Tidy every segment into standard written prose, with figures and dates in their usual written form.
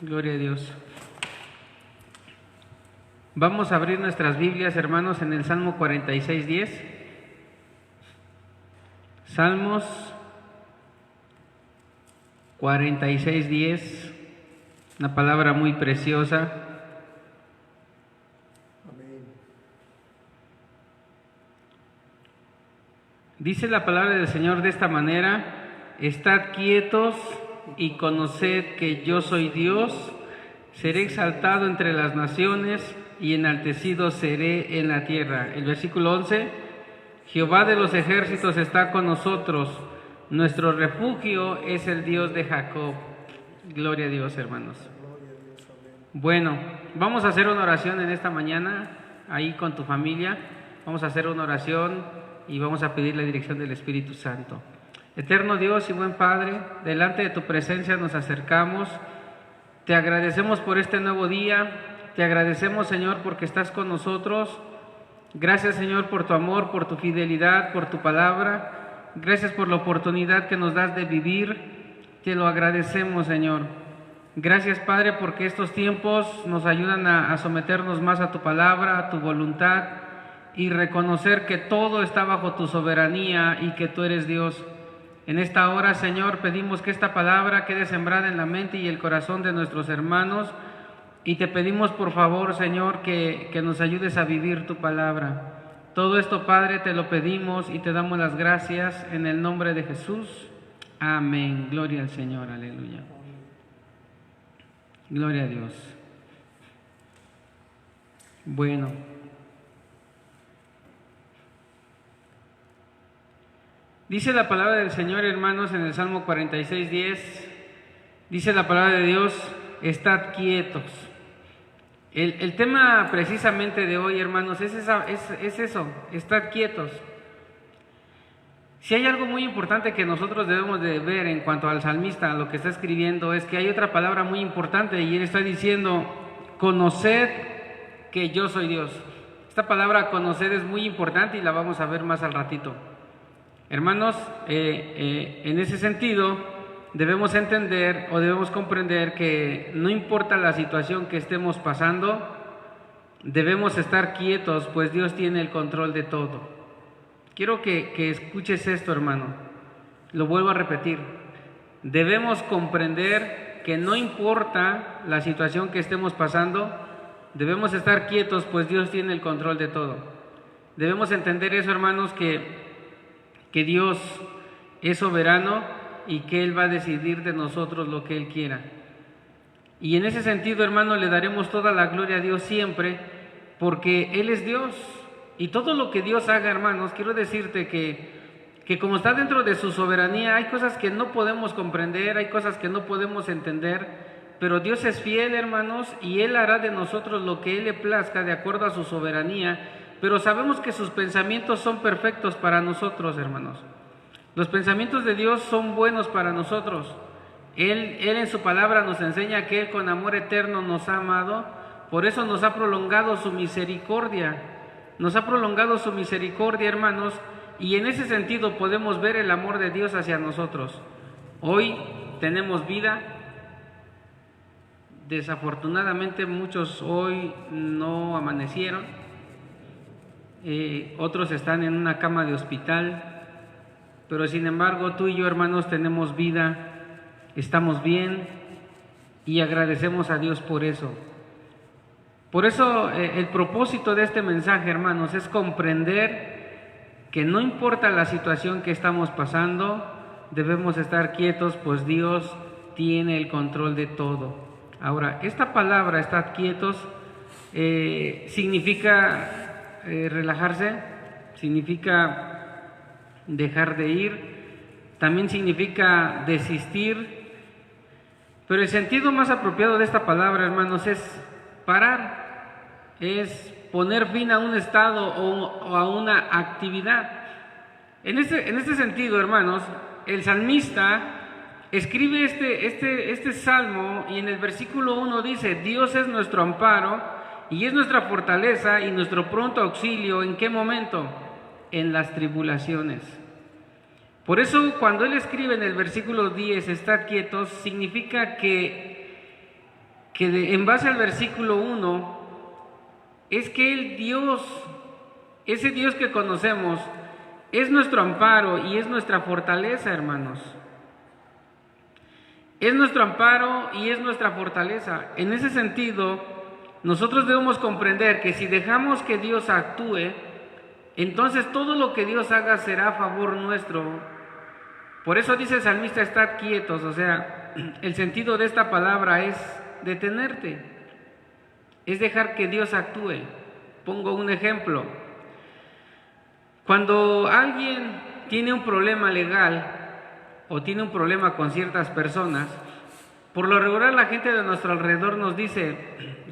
Gloria a Dios. Vamos a abrir nuestras Biblias, hermanos, en el Salmo 46:10. Salmos 46:10, una palabra muy preciosa. Amén. Dice la palabra del Señor de esta manera: estad quietos y conoced que yo soy Dios, seré exaltado entre las naciones y enaltecido seré en la tierra. El versículo 11: Jehová de los ejércitos está con nosotros, nuestro refugio es el Dios de Jacob. Gloria a Dios, hermanos. Bueno, vamos a hacer una oración en esta mañana, ahí con tu familia. Vamos a hacer una oración y vamos a pedir la dirección del Espíritu Santo. Eterno Dios y buen Padre, delante de tu presencia nos acercamos. Te agradecemos por este nuevo día. Te agradecemos, Señor, porque estás con nosotros. Gracias, Señor, por tu amor, por tu fidelidad, por tu palabra. Gracias por la oportunidad que nos das de vivir. Te lo agradecemos, Señor. Gracias, Padre, porque estos tiempos nos ayudan a someternos más a tu palabra, a tu voluntad, y reconocer que todo está bajo tu soberanía y que tú eres Dios. En esta hora, Señor, pedimos que esta palabra quede sembrada en la mente y el corazón de nuestros hermanos, y te pedimos, por favor, Señor, que nos ayudes a vivir tu palabra. Todo esto, Padre, te lo pedimos y te damos las gracias en el nombre de Jesús. Amén. Gloria al Señor. Aleluya. Gloria a Dios. Bueno. Dice la palabra del Señor, hermanos, en el Salmo 46:10. Dice la palabra de Dios: estad quietos. El tema precisamente de hoy, hermanos, es eso, estad quietos. Si hay algo muy importante que nosotros debemos de ver en cuanto al salmista, lo que está escribiendo, es que hay otra palabra muy importante, y él está diciendo: conoced que yo soy Dios. Esta palabra conocer es muy importante y la vamos a ver más al ratito. Hermanos, en ese sentido debemos entender o debemos comprender que no importa la situación que estemos pasando, debemos estar quietos, pues Dios tiene el control de todo. Quiero que escuches esto, hermano. Lo vuelvo a repetir. Debemos comprender que no importa la situación que estemos pasando, debemos estar quietos, pues Dios tiene el control de todo. Debemos entender eso, hermanos, que Dios es soberano y que Él va a decidir de nosotros lo que Él quiera. Y en ese sentido, hermano, le daremos toda la gloria a Dios siempre, porque Él es Dios. Y todo lo que Dios haga, hermanos, quiero decirte que como está dentro de su soberanía, hay cosas que no podemos comprender, hay cosas que no podemos entender, pero Dios es fiel, hermanos, y Él hará de nosotros lo que Él le plazca de acuerdo a su soberanía, pero sabemos que sus pensamientos son perfectos para nosotros, hermanos. Los pensamientos de Dios son buenos para nosotros. Él en su palabra nos enseña que Él con amor eterno nos ha amado, por eso nos ha prolongado su misericordia. Nos ha prolongado su misericordia, hermanos, y en ese sentido podemos ver el amor de Dios hacia nosotros. Hoy tenemos vida. Desafortunadamente muchos hoy no amanecieron. Otros están en una cama de hospital. Pero sin embargo, tú y yo, hermanos, tenemos vida, estamos bien y agradecemos a Dios por eso. Por eso el propósito de este mensaje, hermanos, es comprender que no importa la situación que estamos pasando, debemos estar quietos, pues Dios tiene el control de todo. Ahora, esta palabra, estar quietos, significa relajarse, significa dejar de ir, también significa desistir, pero el sentido más apropiado de esta palabra, hermanos, es parar, es poner fin a un estado o a una actividad. En este sentido, hermanos, el salmista escribe este salmo, y en el versículo 1 dice: Dios es nuestro amparo y es nuestra fortaleza y nuestro pronto auxilio. ¿En qué momento? En las tribulaciones. Por eso cuando él escribe en el versículo 10, estad quietos, significa que en base al versículo 1, es que el Dios, ese Dios que conocemos, es nuestro amparo y es nuestra fortaleza, hermanos. Es nuestro amparo y es nuestra fortaleza. En ese sentido, nosotros debemos comprender que si dejamos que Dios actúe, entonces todo lo que Dios haga será a favor nuestro. Por eso dice el salmista, estad quietos. O sea, el sentido de esta palabra es detenerte, es dejar que Dios actúe. Pongo un ejemplo. Cuando alguien tiene un problema legal o tiene un problema con ciertas personas, por lo regular la gente de nuestro alrededor nos dice,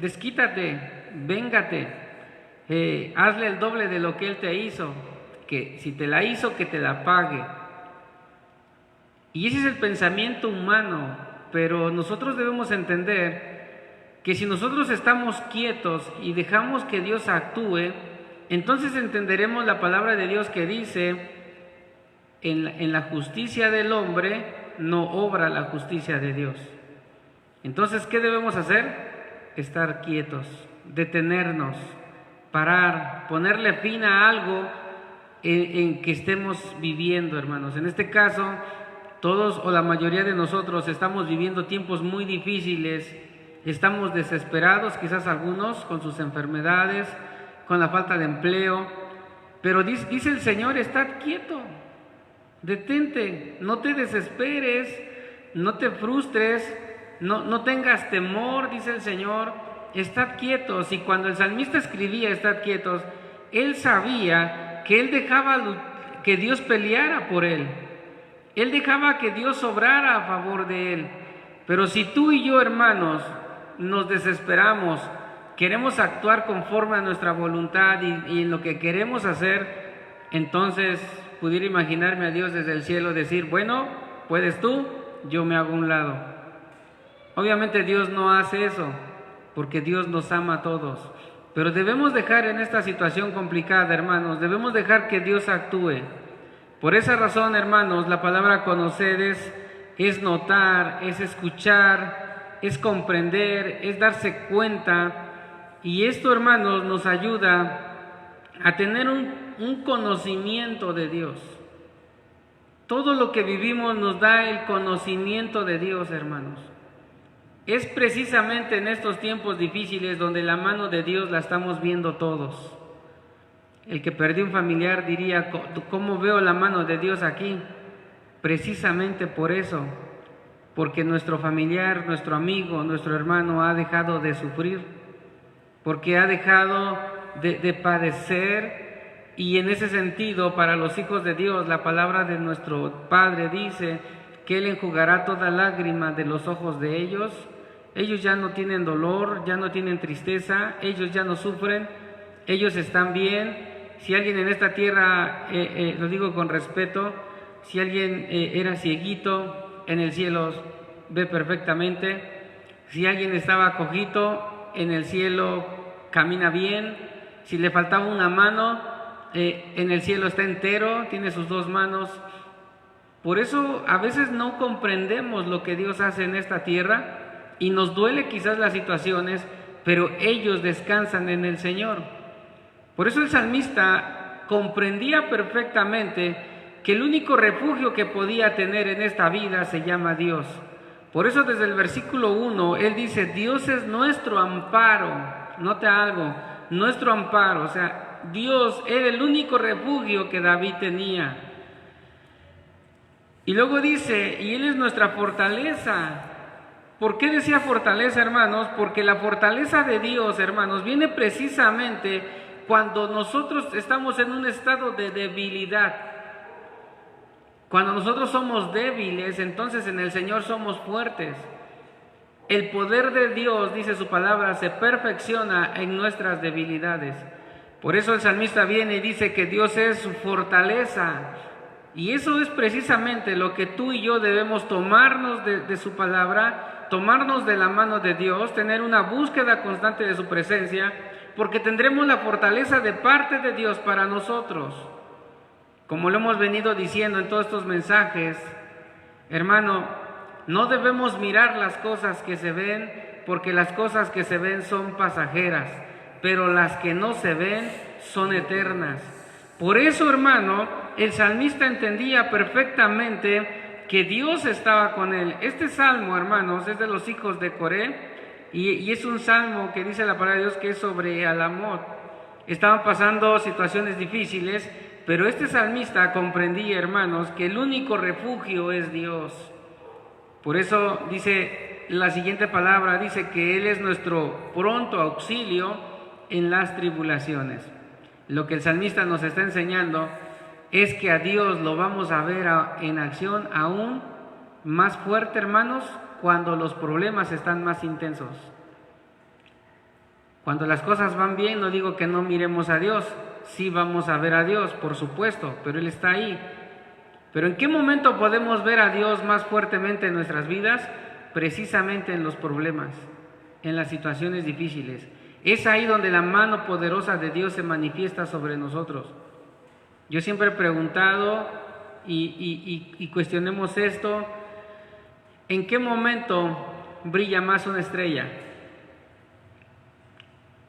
desquítate, véngate, hazle el doble de lo que él te hizo, que si te la hizo, que te la pague. Y ese es el pensamiento humano, pero nosotros debemos entender que si nosotros estamos quietos y dejamos que Dios actúe, entonces entenderemos la palabra de Dios que dice, en la justicia del hombre no obra la justicia de Dios. Entonces, ¿qué debemos hacer? Estar quietos, detenernos, parar, ponerle fin a algo en que estemos viviendo, hermanos. En este caso, todos o la mayoría de nosotros estamos viviendo tiempos muy difíciles, estamos desesperados, quizás algunos con sus enfermedades, con la falta de empleo, pero dice el Señor, estad quieto, detente, no te desesperes, no te frustres, no tengas temor, dice el Señor, estad quietos. Y cuando el salmista escribía estad quietos, él sabía que él dejaba que Dios peleara por él, él dejaba que Dios obrara a favor de él. Pero si tú y yo, hermanos, nos desesperamos, queremos actuar conforme a nuestra voluntad y en lo que queremos hacer, entonces pudiera imaginarme a Dios desde el cielo decir, bueno, puedes tú, yo me hago a un lado. Obviamente Dios no hace eso, porque Dios nos ama a todos. Pero debemos dejar en esta situación complicada, hermanos, debemos dejar que Dios actúe. Por esa razón, hermanos, la palabra conocer es notar, es escuchar, es comprender, es darse cuenta. Y esto, hermanos, nos ayuda a tener un conocimiento de Dios. Todo lo que vivimos nos da el conocimiento de Dios, hermanos. Es precisamente en estos tiempos difíciles donde la mano de Dios la estamos viendo todos. El que perdió un familiar diría, ¿cómo veo la mano de Dios aquí? Precisamente por eso, porque nuestro familiar, nuestro amigo, nuestro hermano ha dejado de sufrir, porque ha dejado de padecer. Y en ese sentido, para los hijos de Dios, la palabra de nuestro Padre dice que Él enjugará toda lágrima de los ojos de ellos. Ellos ya no tienen dolor, ya no tienen tristeza, ellos ya no sufren, ellos están bien. Si alguien en esta tierra, lo digo con respeto, si alguien era cieguito, en el cielo ve perfectamente. Si alguien estaba cojito, en el cielo camina bien. Si le faltaba una mano, en el cielo está entero, tiene sus dos manos. Por eso a veces no comprendemos lo que Dios hace en esta tierra y nos duele quizás las situaciones, pero ellos descansan en el Señor. Por eso el salmista comprendía perfectamente que el único refugio que podía tener en esta vida se llama Dios. Por eso desde el versículo 1 él dice, Dios es nuestro amparo. Nota algo, nuestro amparo, o sea, Dios era el único refugio que David tenía. Y luego dice, y Él es nuestra fortaleza. ¿Por qué decía fortaleza, hermanos? Porque la fortaleza de Dios, hermanos, viene precisamente cuando nosotros estamos en un estado de debilidad. Cuando nosotros somos débiles, entonces en el Señor somos fuertes. El poder de Dios, dice su palabra, se perfecciona en nuestras debilidades. Por eso el salmista viene y dice que Dios es su fortaleza. Y eso es precisamente lo que tú y yo debemos tomarnos de su palabra, tomarnos de la mano de Dios, tener una búsqueda constante de su presencia, porque tendremos la fortaleza de parte de Dios para nosotros. Como lo hemos venido diciendo en todos estos mensajes, hermano, No debemos mirar las cosas que se ven, porque las cosas que se ven son pasajeras, pero las que no se ven son eternas. Por eso, hermano, el salmista entendía perfectamente que Dios estaba con él. Este salmo, hermanos, es de los hijos de Coré, y es un salmo que dice la palabra de Dios que es sobre Alamot. Estaban pasando situaciones difíciles, pero este salmista comprendía, hermanos, que el único refugio es Dios. Por eso dice la siguiente palabra, dice que Él es nuestro pronto auxilio en las tribulaciones. Lo que el salmista nos está enseñando es que a Dios lo vamos a ver en acción aún más fuerte, hermanos, cuando los problemas están más intensos. Cuando las cosas van bien, no digo que no miremos a Dios, sí vamos a ver a Dios, por supuesto, pero Él está ahí. Pero ¿en qué momento podemos ver a Dios más fuertemente en nuestras vidas? Precisamente en los problemas, en las situaciones difíciles. Es ahí donde la mano poderosa de Dios se manifiesta sobre nosotros. Yo siempre he preguntado y cuestionemos esto: ¿en qué momento brilla más una estrella?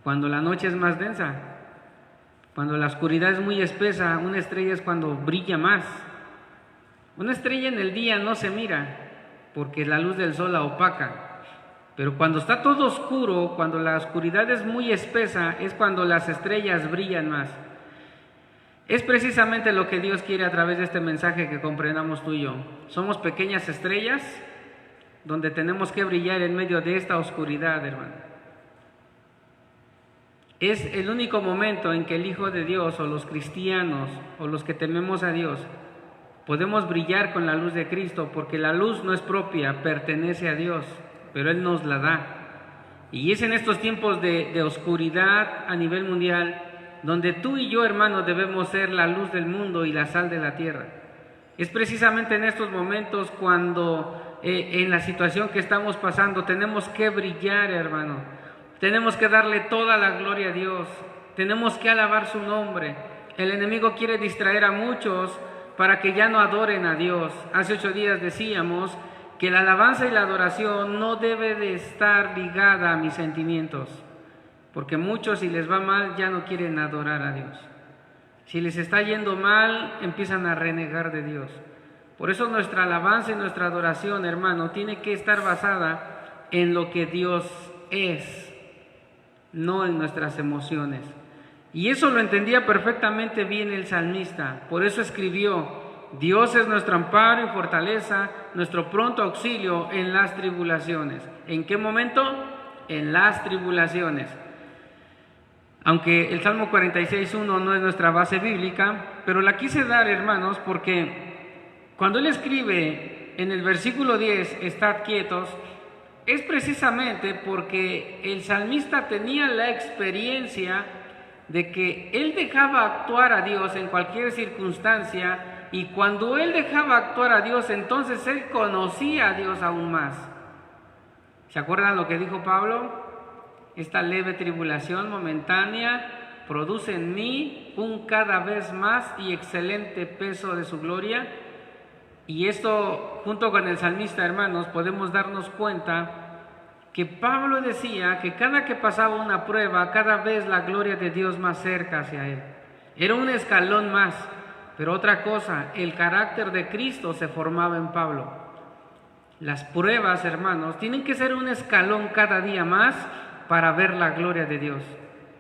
Cuando la noche es más densa, cuando la oscuridad es muy espesa, una estrella es cuando brilla más. Una estrella en el día no se mira porque la luz del sol la opaca, pero cuando está todo oscuro, cuando la oscuridad es muy espesa, es cuando las estrellas brillan más. Es precisamente lo que Dios quiere a través de este mensaje que comprendamos tú y yo. Somos pequeñas estrellas donde tenemos que brillar en medio de esta oscuridad, hermano. Es el único momento en que el Hijo de Dios o los cristianos o los que tememos a Dios podemos brillar con la luz de Cristo, porque la luz no es propia, pertenece a Dios, pero Él nos la da. Y es en estos tiempos de oscuridad a nivel mundial donde tú y yo, hermano, debemos ser la luz del mundo y la sal de la tierra. Es precisamente en estos momentos cuando en la situación que estamos pasando tenemos que brillar, hermano. Tenemos que darle toda la gloria a Dios. Tenemos que alabar su nombre. El enemigo quiere distraer a muchos para que ya no adoren a Dios. Hace 8 días decíamos que la alabanza y la adoración no debe de estar ligada a mis sentimientos, porque muchos, si les va mal, ya no quieren adorar a Dios. Si les está yendo mal, empiezan a renegar de Dios. Por eso nuestra alabanza y nuestra adoración, hermano, tiene que estar basada en lo que Dios es, no en nuestras emociones. Y eso lo entendía perfectamente bien el salmista. Por eso escribió: Dios es nuestro amparo y fortaleza, nuestro pronto auxilio en las tribulaciones. ¿En qué momento? En las tribulaciones. Aunque el Salmo 46:1 no es nuestra base bíblica, pero la quise dar, hermanos, porque cuando él escribe en el versículo 10, estad quietos, es precisamente porque el salmista tenía la experiencia de que él dejaba actuar a Dios en cualquier circunstancia, y cuando él dejaba actuar a Dios, entonces él conocía a Dios aún más. ¿Se acuerdan lo que dijo Pablo? Esta leve tribulación momentánea produce en mí un cada vez más y excelente peso de su gloria. Y esto, junto con el salmista, hermanos, podemos darnos cuenta que Pablo decía que cada que pasaba una prueba, cada vez la gloria de Dios más cerca hacia él. Era un escalón más, pero otra cosa, el carácter de Cristo se formaba en Pablo. Las pruebas, hermanos, tienen que ser un escalón cada día más para ver la gloria de Dios.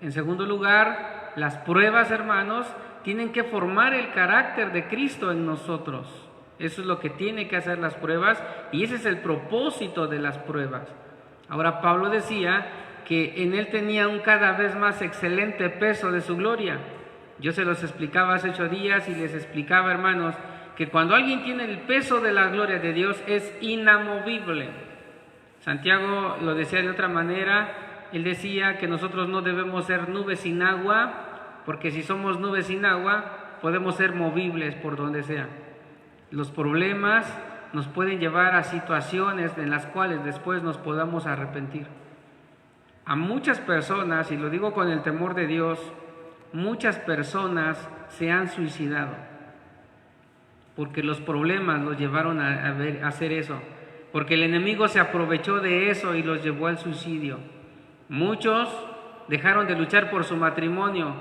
En segundo lugar, las pruebas, hermanos, tienen que formar el carácter de Cristo en nosotros. Eso es lo que tienen que hacer las pruebas, y ese es el propósito de las pruebas. Ahora, Pablo decía que en él tenía un cada vez más excelente peso de su gloria. Yo se los explicaba hace 8 días y les explicaba, hermanos, que cuando alguien tiene el peso de la gloria de Dios es inamovible. Santiago lo decía de otra manera. Él decía que nosotros no debemos ser nubes sin agua, porque si somos nubes sin agua, podemos ser movibles por donde sea. Los problemas nos pueden llevar a situaciones en las cuales después nos podamos arrepentir. A muchas personas, y lo digo con el temor de Dios, muchas personas se han suicidado porque los problemas los llevaron a hacer eso. porque el enemigo se aprovechó de eso y los llevó al suicidio. Muchos dejaron de luchar por su matrimonio,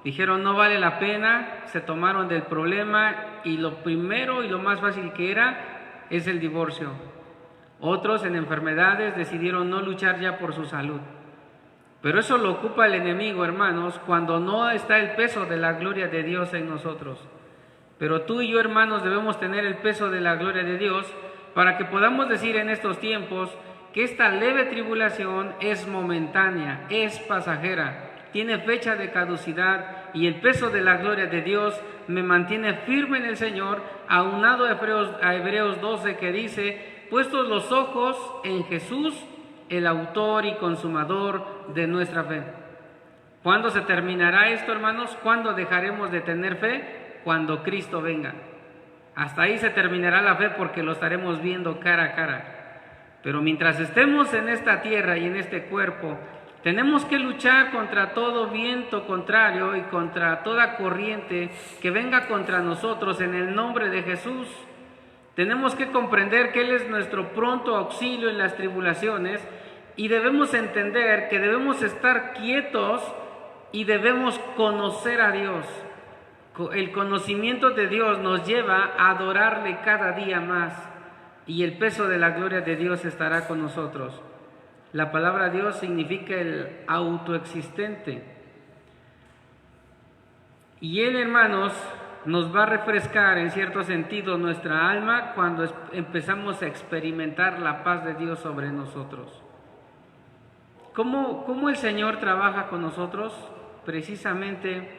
dijeron no vale la pena, se tomaron del problema y lo primero y lo más fácil que era es el divorcio. Otros en enfermedades decidieron no luchar ya por su salud. Pero eso lo ocupa el enemigo, hermanos, cuando no está el peso de la gloria de Dios en nosotros. Pero tú y yo, hermanos, debemos tener el peso de la gloria de Dios para que podamos decir en estos tiempos que esta leve tribulación es momentánea, es pasajera, tiene fecha de caducidad y el peso de la gloria de Dios me mantiene firme en el Señor, aunado a Hebreos 12 que dice, puestos los ojos en Jesús, el autor y consumador de nuestra fe. ¿Cuándo se terminará esto, hermanos? ¿Cuándo dejaremos de tener fe? Cuando Cristo venga. Hasta ahí se terminará la fe porque lo estaremos viendo cara a cara. Pero mientras estemos en esta tierra y en este cuerpo, tenemos que luchar contra todo viento contrario y contra toda corriente que venga contra nosotros en el nombre de Jesús. Tenemos que comprender que Él es nuestro pronto auxilio en las tribulaciones y debemos entender que debemos estar quietos y debemos conocer a Dios. El conocimiento de Dios nos lleva a adorarle cada día más y el peso de la gloria de Dios estará con nosotros. La palabra Dios significa el autoexistente. Y Él, hermanos, nos va a refrescar en cierto sentido nuestra alma cuando empezamos a experimentar la paz de Dios sobre nosotros. ¿Cómo el Señor trabaja con nosotros? Precisamente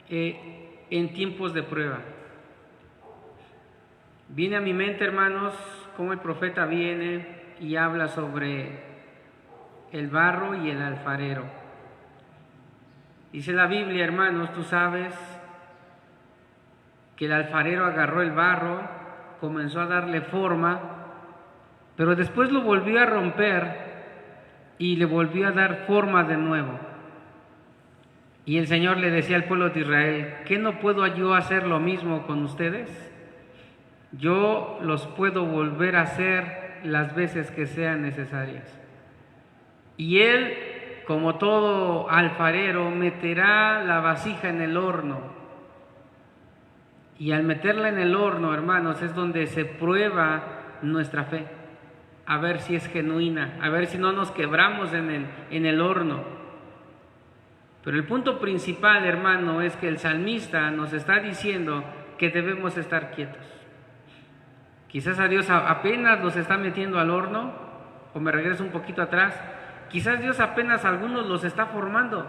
en tiempos de prueba. Viene a mi mente, hermanos, cómo el profeta viene y habla sobre el barro y el alfarero. Dice la Biblia, hermanos, tú sabes que el alfarero agarró el barro, comenzó a darle forma, pero después lo volvió a romper y le volvió a dar forma de nuevo. Y el Señor le decía al pueblo de Israel, ¿qué no puedo yo hacer lo mismo con ustedes? Yo los puedo volver a hacer las veces que sean necesarias. Y Él, como todo alfarero, meterá la vasija en el horno. Y al meterla en el horno, hermanos, es donde se prueba nuestra fe, a ver si es genuina, a ver si no nos quebramos en el horno. Pero el punto principal, hermano, es que el salmista nos está diciendo que debemos estar quietos. Quizás a Dios apenas los está metiendo al horno, o me regreso un poquito atrás, quizás Dios apenas a algunos los está formando,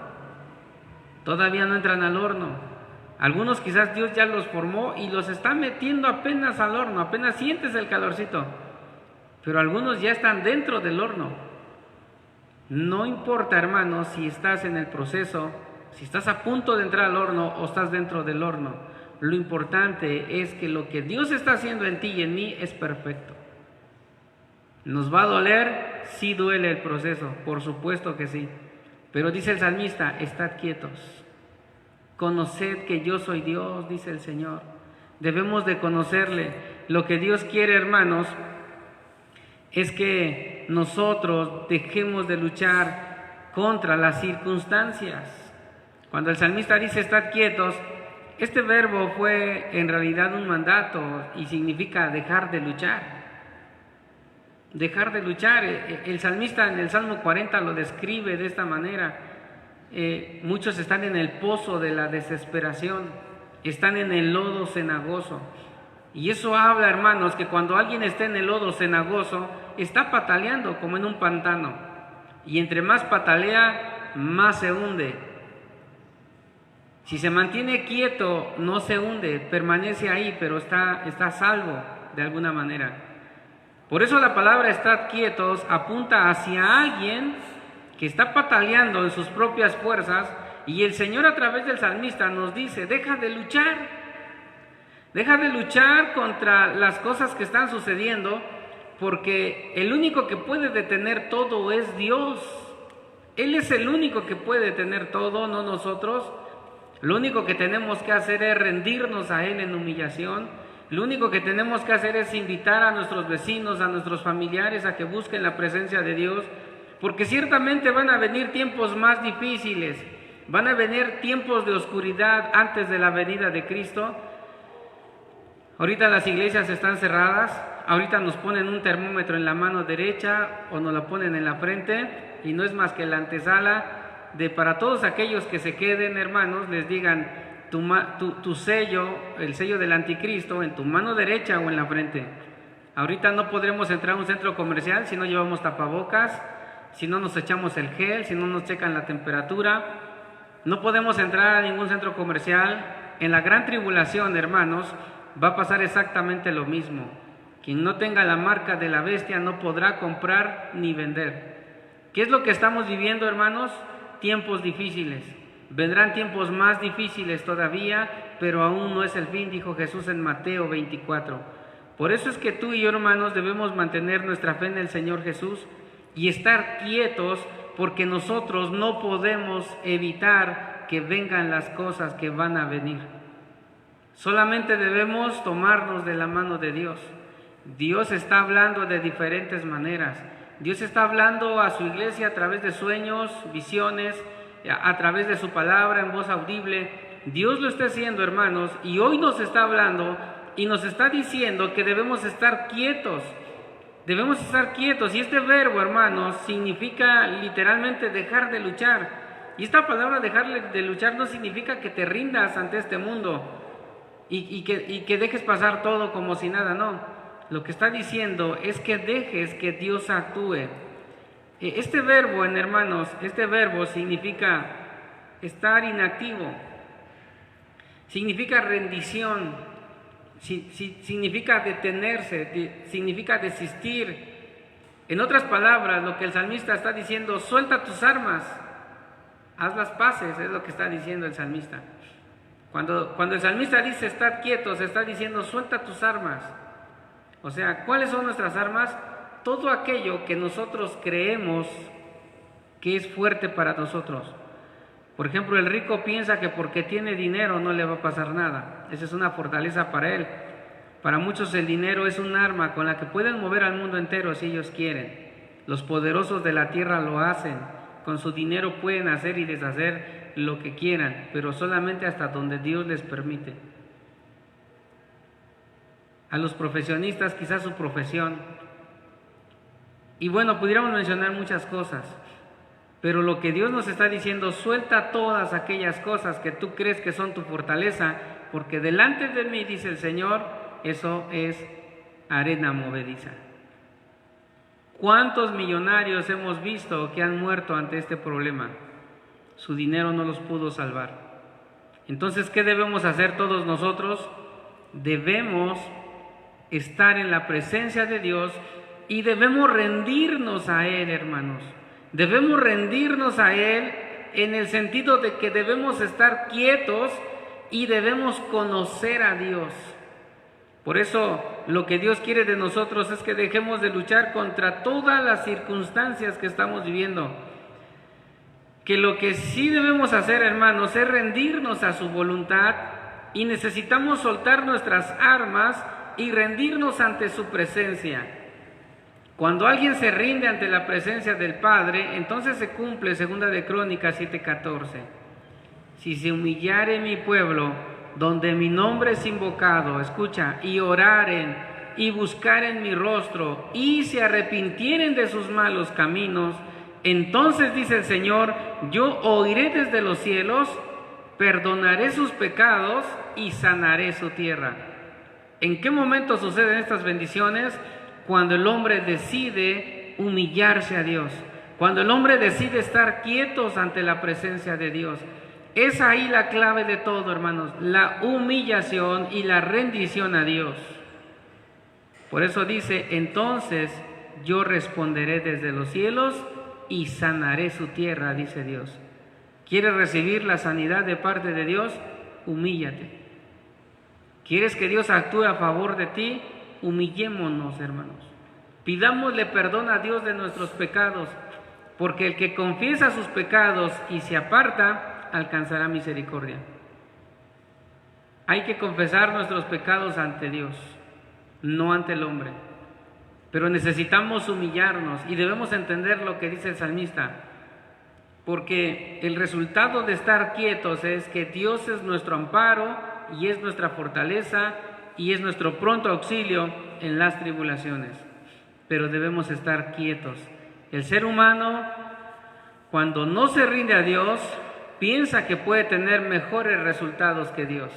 todavía no entran al horno. Algunos quizás Dios ya los formó y los está metiendo apenas al horno, apenas sientes el calorcito, pero algunos ya están dentro del horno. No importa, hermano, si estás en el proceso, si estás a punto de entrar al horno o estás dentro del horno. Lo importante es que lo que Dios está haciendo en ti y en mí es perfecto. ¿Nos va a doler? Sí duele el proceso, por supuesto que sí. Pero dice el salmista, estad quietos. Conoced que yo soy Dios, dice el Señor. Debemos de conocerle. Lo que Dios quiere, hermanos, es que nosotros dejemos de luchar contra las circunstancias. Cuando el salmista dice estad quietos, este verbo fue en realidad un mandato y significa dejar de luchar. Dejar de luchar. El salmista en el Salmo 40 lo describe de esta manera. Muchos están en el pozo de la desesperación, están en el lodo cenagoso. Y eso habla, hermanos, que cuando alguien está en el lodo cenagoso, está pataleando como en un pantano. Y entre más patalea, más se hunde. Si se mantiene quieto, no se hunde, permanece ahí, pero está a salvo de alguna manera. Por eso la palabra estad quietos apunta hacia alguien que está pataleando en sus propias fuerzas, y el Señor a través del salmista nos dice, deja de luchar contra las cosas que están sucediendo, porque el único que puede detener todo es Dios. Él es el único que puede detener todo, no nosotros. Lo único que tenemos que hacer es rendirnos a Él en humillación, Lo único que tenemos que hacer es invitar a nuestros vecinos, a nuestros familiares a que busquen la presencia de Dios, porque ciertamente van a venir tiempos más difíciles, van a venir tiempos de oscuridad antes de la venida de Cristo. Ahorita las iglesias están cerradas, ahorita nos ponen un termómetro en la mano derecha o nos la ponen en la frente y no es más que la antesala de para todos aquellos que se queden, hermanos, les digan tu sello, el sello del anticristo, en tu mano derecha o en la frente. Ahorita no podremos entrar a un centro comercial si no llevamos tapabocas, si no nos echamos el gel, si no nos checan la temperatura. No podemos entrar a ningún centro comercial. En la gran tribulación, hermanos, va a pasar exactamente lo mismo. Quien no tenga la marca de la bestia no podrá comprar ni vender. ¿Qué es lo que estamos viviendo, hermanos? Tiempos difíciles. Vendrán tiempos más difíciles todavía, pero aún no es el fin, dijo Jesús en Mateo 24. Por eso es que tú y yo, hermanos, debemos mantener nuestra fe en el Señor Jesús y estar quietos, porque nosotros no podemos evitar que vengan las cosas que van a venir. Solamente debemos tomarnos de la mano de Dios. Dios está hablando de diferentes maneras. Dios está hablando a su iglesia a través de sueños, visiones, a través de su palabra en voz audible. Dios lo está haciendo, hermanos, y hoy nos está hablando y nos está diciendo que debemos estar quietos. Debemos estar quietos. Y este verbo, hermanos, significa literalmente dejar de luchar. Y esta palabra dejar de luchar no significa que te rindas ante este mundo y que dejes pasar todo como si nada, no. Lo que está diciendo es que dejes que Dios actúe. Este verbo, hermanos, este verbo significa estar inactivo, significa rendición, significa detenerse, significa desistir. En otras palabras, lo que el salmista está diciendo: suelta tus armas, haz las paces, es lo que está diciendo el salmista. Cuando el salmista dice estar quietos, está diciendo suelta tus armas. O sea, ¿cuáles son nuestras armas? Todo aquello que nosotros creemos que es fuerte para nosotros. Por ejemplo, el rico piensa que porque tiene dinero no le va a pasar nada. Esa es una fortaleza para él. Para muchos el dinero es un arma con la que pueden mover al mundo entero si ellos quieren. Los poderosos de la tierra lo hacen. Con su dinero pueden hacer y deshacer lo que quieran, pero solamente hasta donde Dios les permite. A los profesionistas quizás su profesión. Y bueno, pudiéramos mencionar muchas cosas, pero lo que Dios nos está diciendo: suelta todas aquellas cosas que tú crees que son tu fortaleza, porque delante de mí, dice el Señor, eso es arena movediza. ¿Cuántos millonarios hemos visto que han muerto ante este problema? Su dinero no los pudo salvar. Entonces, ¿qué debemos hacer todos nosotros? Debemos estar en la presencia de Dios y debemos rendirnos a Él, hermanos. Debemos rendirnos a Él en el sentido de que debemos estar quietos y debemos conocer a Dios. Por eso lo que Dios quiere de nosotros es que dejemos de luchar contra todas las circunstancias que estamos viviendo. Que lo que sí debemos hacer, hermanos, es rendirnos a su voluntad, y necesitamos soltar nuestras armas y rendirnos ante su presencia. Cuando alguien se rinde ante la presencia del Padre, entonces se cumple 2 de Crónicas 7:14. Si se humillare mi pueblo, donde mi nombre es invocado, escucha, y oraren y buscaren mi rostro y se arrepintieren de sus malos caminos, entonces, dice el Señor, yo oiré desde los cielos, perdonaré sus pecados y sanaré su tierra. ¿En qué momento suceden estas bendiciones? Cuando el hombre decide humillarse a Dios, cuando el hombre decide estar quietos ante la presencia de Dios. Es ahí la clave de todo, hermanos, la humillación y la rendición a Dios. Por eso dice, entonces yo responderé desde los cielos y sanaré su tierra, dice Dios. ¿Quieres recibir la sanidad de parte de Dios? Humíllate. ¿Quieres que Dios actúe a favor de ti? Humillémonos, hermanos. Pidámosle perdón a Dios de nuestros pecados, porque el que confiesa sus pecados y se aparta, alcanzará misericordia. Hay que confesar nuestros pecados ante Dios, no ante el hombre. Pero necesitamos humillarnos y debemos entender lo que dice el salmista, porque el resultado de estar quietos es que Dios es nuestro amparo y es nuestra fortaleza y es nuestro pronto auxilio en las tribulaciones. Pero debemos estar quietos. El ser humano, cuando no se rinde a Dios, piensa que puede tener mejores resultados que Dios.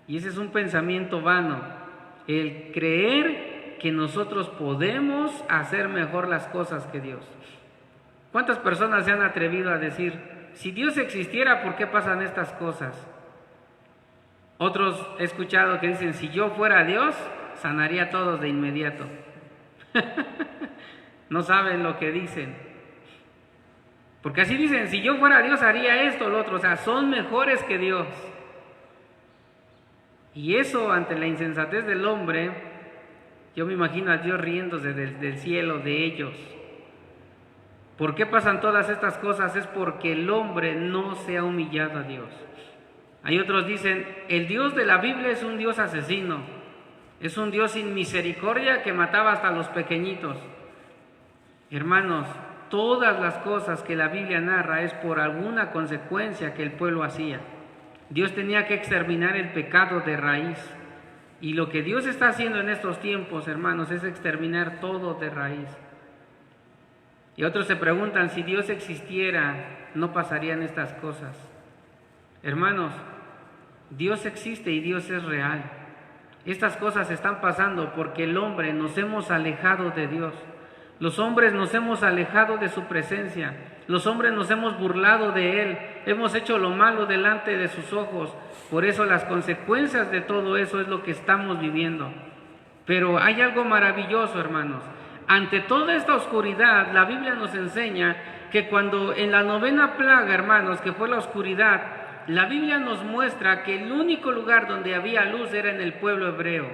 Y ese es un pensamiento vano, el creer que nosotros podemos hacer mejor las cosas que Dios. ¿Cuántas personas se han atrevido a decir, si Dios existiera, ¿por qué pasan estas cosas? Otros he escuchado que dicen, si yo fuera Dios, sanaría a todos de inmediato. No saben lo que dicen. Porque así dicen, si yo fuera Dios haría esto o lo otro, o sea, son mejores que Dios. Y eso ante la insensatez del hombre, yo me imagino a Dios riéndose del cielo de ellos. ¿Por qué pasan todas estas cosas? Es porque el hombre no se ha humillado a Dios. Hay otros dicen, el Dios de la Biblia es un Dios asesino, es un Dios sin misericordia que mataba hasta a los pequeñitos. Hermanos, todas las cosas que la Biblia narra es por alguna consecuencia que el pueblo hacía. Dios tenía que exterminar el pecado de raíz. Y lo que Dios está haciendo en estos tiempos, hermanos, es exterminar todo de raíz. Y otros se preguntan, si Dios existiera, no pasarían estas cosas. Hermanos, Dios existe y Dios es real. Estas cosas están pasando porque el hombre nos hemos alejado de Dios. Los hombres nos hemos alejado de su presencia. Los hombres nos hemos burlado de Él. Hemos hecho lo malo delante de sus ojos. Por eso las consecuencias de todo eso es lo que estamos viviendo. Pero hay algo maravilloso, hermanos. Ante toda esta oscuridad, la Biblia nos enseña que cuando en la 9ª plaga, hermanos, que fue la oscuridad, la Biblia nos muestra que el único lugar donde había luz era en el pueblo hebreo.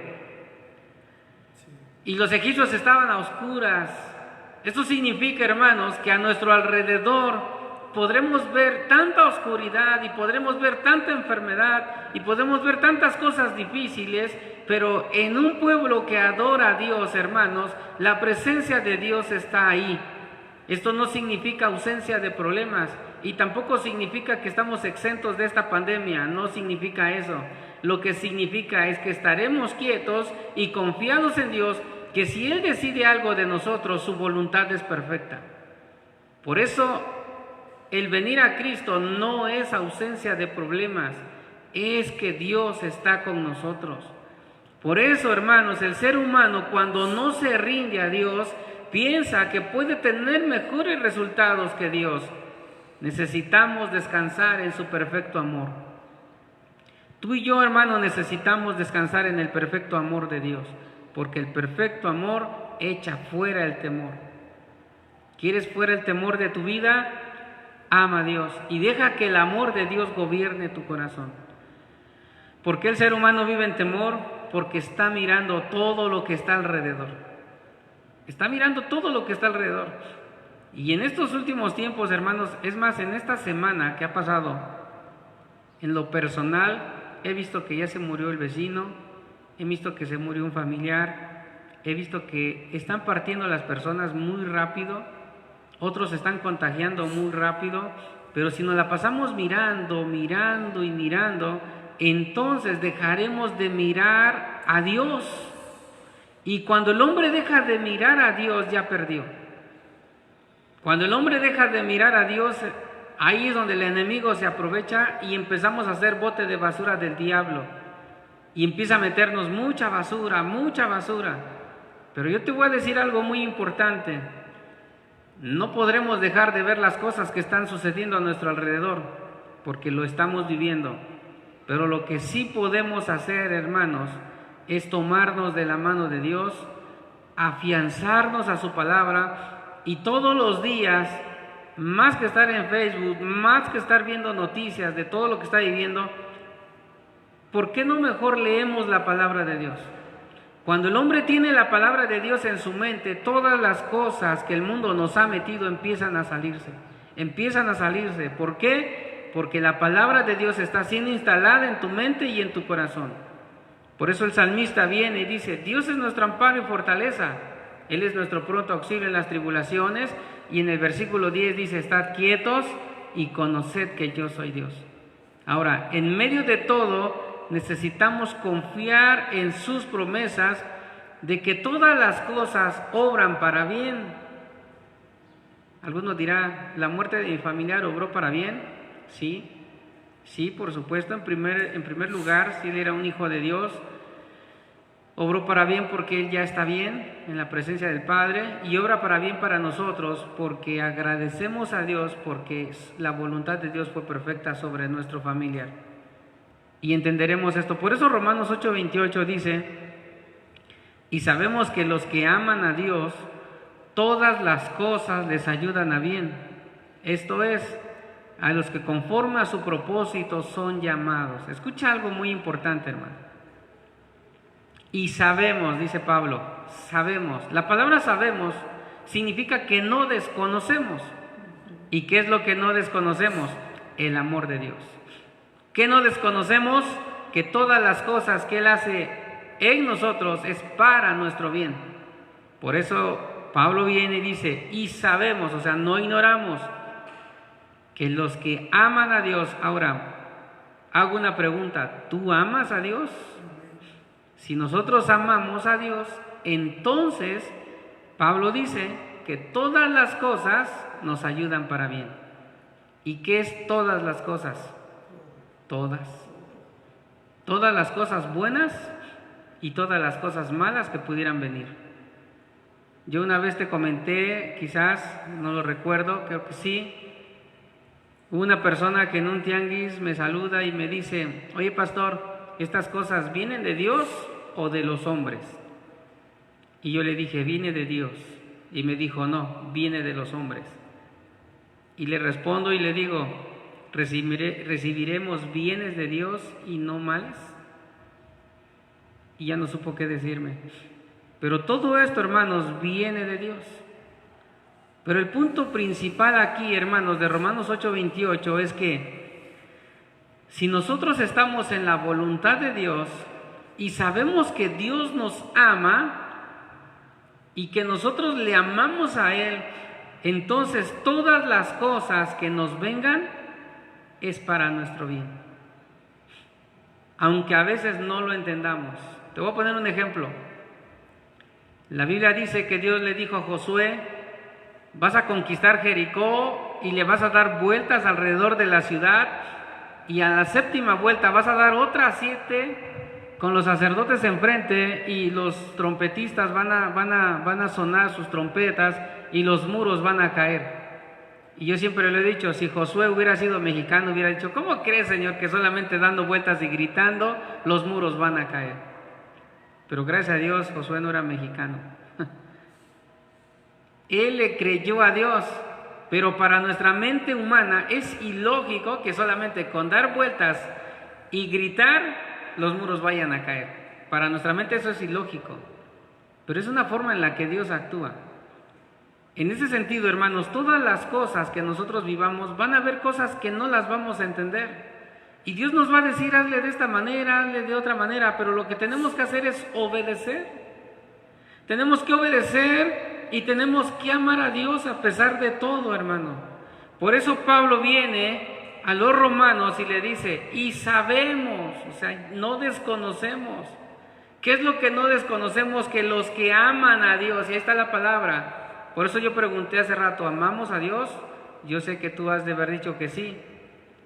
Y los egipcios estaban a oscuras. Esto significa, hermanos, que a nuestro alrededor podremos ver tanta oscuridad y podremos ver tanta enfermedad y podemos ver tantas cosas difíciles, pero en un pueblo que adora a Dios, hermanos, la presencia de Dios está ahí. Esto no significa ausencia de problemas y tampoco significa que estamos exentos de esta pandemia, no significa eso. Lo que significa es que estaremos quietos y confiados en Dios, que si Él decide algo de nosotros, su voluntad es perfecta. Por eso, el venir a Cristo no es ausencia de problemas, es que Dios está con nosotros. Por eso, hermanos, el ser humano cuando no se rinde a Dios, piensa que puede tener mejores resultados que Dios. Necesitamos descansar en su perfecto amor. Tú y yo, hermano, necesitamos descansar en el perfecto amor de Dios, porque el perfecto amor echa fuera el temor. ¿Quieres fuera el temor de tu vida? Ama a Dios y deja que el amor de Dios gobierne tu corazón. ¿Por qué el ser humano vive en temor? Porque está mirando todo lo que está alrededor. Está mirando todo lo que está alrededor. Y en estos últimos tiempos, hermanos, es más, en esta semana que ha pasado, en lo personal, he visto que ya se murió el vecino, he visto que se murió un familiar, he visto que están partiendo las personas muy rápido, otros se están contagiando muy rápido, pero si nos la pasamos mirando y mirando, entonces dejaremos de mirar a Dios. Y cuando el hombre deja de mirar a Dios, ya perdió. Cuando el hombre deja de mirar a Dios, ahí es donde el enemigo se aprovecha y empezamos a hacer bote de basura del diablo. Y empieza a meternos mucha basura. Pero yo te voy a decir algo muy importante. No podremos dejar de ver las cosas que están sucediendo a nuestro alrededor, porque lo estamos viviendo. Pero lo que sí podemos hacer, hermanos, es tomarnos de la mano de Dios, afianzarnos a su palabra y todos los días, más que estar en Facebook, más que estar viendo noticias de todo lo que está viviendo, ¿por qué no mejor leemos la palabra de Dios? Cuando el hombre tiene la palabra de Dios en su mente, todas las cosas que el mundo nos ha metido empiezan a salirse. ¿Por qué? Porque la palabra de Dios está siendo instalada en tu mente y en tu corazón. Por eso el salmista viene y dice, Dios es nuestro amparo y fortaleza. Él es nuestro pronto auxilio en las tribulaciones. Y en el versículo 10 dice, estad quietos y conoced que yo soy Dios. Ahora, en medio de todo, necesitamos confiar en sus promesas de que todas las cosas obran para bien. Algunos dirán, ¿la muerte de mi familiar obró para bien? Sí, sí, por supuesto. En primer lugar, si él era un hijo de Dios, obró para bien porque él ya está bien en la presencia del Padre, y obra para bien para nosotros porque agradecemos a Dios porque la voluntad de Dios fue perfecta sobre nuestro familiar. Y entenderemos esto. Por eso Romanos 8:28 dice, y sabemos que los que aman a Dios, todas las cosas les ayudan a bien. Esto es, a los que conforme a su propósito son llamados. Escucha algo muy importante, hermano. Y sabemos, dice Pablo, sabemos. La palabra sabemos significa que no desconocemos. ¿Y qué es lo que no desconocemos? El amor de Dios. ¿Qué no desconocemos? Que todas las cosas que Él hace en nosotros es para nuestro bien. Por eso Pablo viene y dice, y sabemos, o sea, no ignoramos, que los que aman a Dios. Ahora, hago una pregunta, ¿tú amas a Dios? Si nosotros amamos a Dios, entonces Pablo dice que todas las cosas nos ayudan para bien. ¿Y qué es todas las cosas? Todas. Todas las cosas buenas y todas las cosas malas que pudieran venir. Yo una vez te comenté, quizás, no lo recuerdo, creo que sí, una persona que en un tianguis me saluda y me dice, oye pastor, ¿estas cosas vienen de Dios o de los hombres? Y yo le dije, viene de Dios. Y me dijo, no, viene de los hombres. Y le respondo y le digo, ¿recibiremos bienes de Dios y no males? Y ya no supo qué decirme. Pero todo esto, hermanos, viene de Dios. Pero el punto principal aquí, hermanos, de Romanos 8:28 es que si nosotros estamos en la voluntad de Dios y sabemos que Dios nos ama y que nosotros le amamos a Él, entonces todas las cosas que nos vengan es para nuestro bien. Aunque a veces no lo entendamos. Te voy a poner un ejemplo. La Biblia dice que Dios le dijo a Josué, vas a conquistar Jericó y le vas a dar vueltas alrededor de la ciudad, y a la séptima vuelta vas a dar otras 7 con los sacerdotes enfrente, y los trompetistas van a sonar sus trompetas y los muros van a caer. Y yo siempre le he dicho, si Josué hubiera sido mexicano, hubiera dicho, ¿cómo crees, Señor, que solamente dando vueltas y gritando los muros van a caer? Pero gracias a Dios, Josué no era mexicano. Él le creyó a Dios. Pero para nuestra mente humana es ilógico que solamente con dar vueltas y gritar los muros vayan a caer. Para nuestra mente eso es ilógico. Pero es una forma en la que Dios actúa. En ese sentido, hermanos, todas las cosas que nosotros vivamos, van a haber cosas que no las vamos a entender. Y Dios nos va a decir, hazle de esta manera, hazle de otra manera, pero lo que tenemos que hacer es obedecer. Tenemos que obedecer y tenemos que amar a Dios a pesar de todo, hermano. Por eso Pablo viene a los romanos y le dice, y sabemos, o sea, no desconocemos. ¿Qué es lo que no desconocemos? Que los que aman a Dios, y ahí está la palabra. Por eso yo pregunté hace rato, ¿amamos a Dios? Yo sé que tú has de haber dicho que sí.